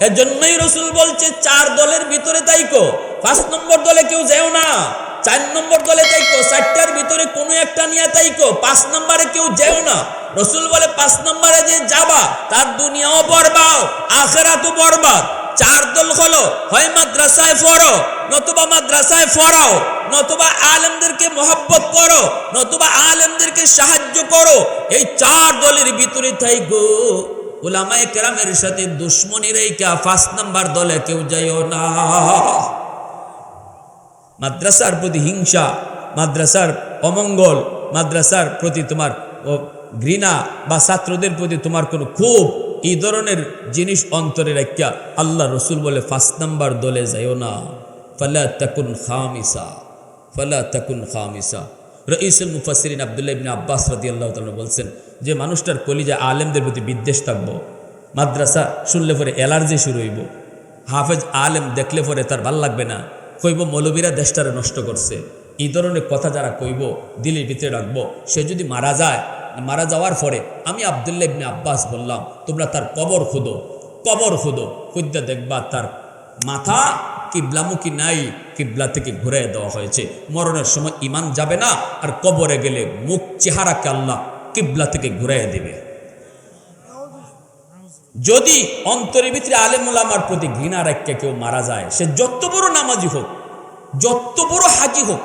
এজন্যই রাসূল বলছে 4 দলের ভিতরে তাইকো, 5 নম্বর দলে কেউ যেও না, 4 নম্বর দলে তাইকো, 4টার ভিতরে কোনো একটা নিয়ে তাইকো, 5 নম্বরে কেউ যেও না। রাসূল বলে 5 নম্বরে যে যাবা তার দুনিয়াও বরবাদ আখিরাতও বরবাদ। 4 দল হলো, হয় মাদ্রাসায় পড়ো, নতুবা মাদ্রাসায় পড়াও, নতুবা আলেমদেরকে মহব্বত করো, নতুবা আলেমদেরকে সাহায্য করো। এই 4 দলের ভিতরে থাইকো। উলামায়ে কেরামের সাথে দুশমনি রেখা 5 নাম্বার দলে কেউ যাইও না। মাদ্রাসার প্রতি হিংসা, মাদ্রাসার অমঙ্গল, মাদ্রাসার প্রতি তোমার ঘৃণা বা ছাত্রদের প্রতি তোমার কোনো ক্ষোভ, এই ধরনের জিনিস অন্তরে রাখিয়া আল্লাহ রসুল বলে 5 নাম্বার দলে যাইও না। ফালা তাকুন খামিসা, ফালা তাকুন খামিসা। রাইসুল মুফাসসিরিন আব্দুল্লাহ ইবনে আব্বাস রাদিয়াল্লাহু তাআলা বলছেন যে মানুষটার কলিজা আলেমদের প্রতি বিদ্বেষ থাকবো, মাদ্রাসা শুনলে পরে অ্যালার্জি শুরু হইব, হাফেজ আলেম দেখলে পরে তার ভাল লাগবে না, কইব মৌলবীরা দেশটারে নষ্ট করছে। এই ধরনের কথা যারা কইব দিলের ভিতরে রাখবো। সে যদি মারা যায়, মারা যাওয়ার পরে আমি আব্দুল্লাহ ইবনে আব্বাস বললাম তোমরা তার কবর খুদো, কবর খুদো, খুঁজতে দেখবা তার মাথা কিবলামুখী নাই, কিবলা থেকে ঘুরে দেওয়া হয়েছে। মরণের সময় ইমান যাবে না, আর কবরে গেলে মুখ চেহারাকে আল্লাহ কিবলা থেকে ঘুরে দেবে। যদি অন্তরের ভিতরে আলেম ওলামার প্রতি ঘৃণা রাখিয়া কেউ মারা যায়, সে যত বড় নামাজি হোক, যত বড় হাজি হোক,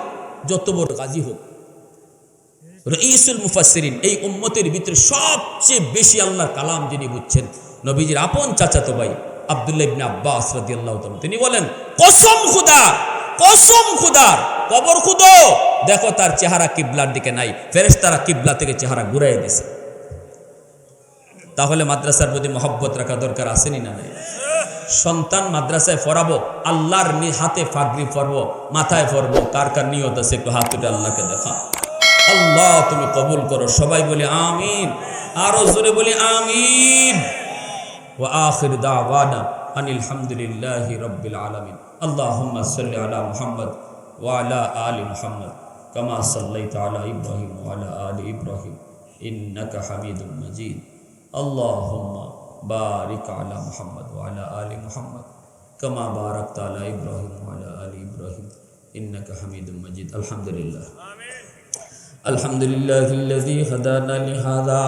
যত বড় গাজী হোক, রাইসুল মুফাসসিরিন এই উম্মতের ভিতরে সবচেয়ে বেশি আল্লাহর কালাম যিনি বুঝছেন, নবীজির আপন চাচাতো ভাই আব্দুল্লাহ ইবনে আব্বাস রাদিয়াল্লাহু তাআলা, তিনি বলেন কসম খুদা, কসম খুদার, কবর খুদো, দেখো তার চেহারা কিবলার দিকে নাই, ফেরেশতারা কিবলা থেকে চেহারা ঘুরাই দিয়েছে। তাহলে মাদ্রাসার প্রতি মহব্বত রাখা দরকার আসেনি না নাই? সন্তান মাদ্রাসায় পড়াবো, আল্লাহর হাতে ফাগরি পরবো, মাথায় পরবো, কার কার নিয়ত আছে একটু হাত তুলে আল্লাহকে দেখা। আল্লাহ তুমি কবুল করো, সবাই বলি আমিন, আরো জোরে বলি আমিন। ওয়া আখির দাওয়ানা আনিল হামদুলিল্লাহি রাব্বিল আলামিন। আল্লাহুম্মা সাল্লি আলা মুহাম্মদ ওয়া আলা আলি মুহাম্মদ কামা সাল্লাইতা আলা ইব্রাহিম ওয়া আলা আলি ইব্রাহিম ইন্নাকা হামিদুম মাজিদ। আল্লাহুম্মা বারিক আলা মুহাম্মদ ওয়া আলা আলি মুহাম্মদ কামা বারাকতা আলা ইব্রাহিম ওয়া আলা আলি ইব্রাহিম ইন্নাকা হামিদুম মাজিদ। আলহামদুলিল্লাহ, আলহামদুলিল্লাহিল্লাযী হাদানা লিহাযা।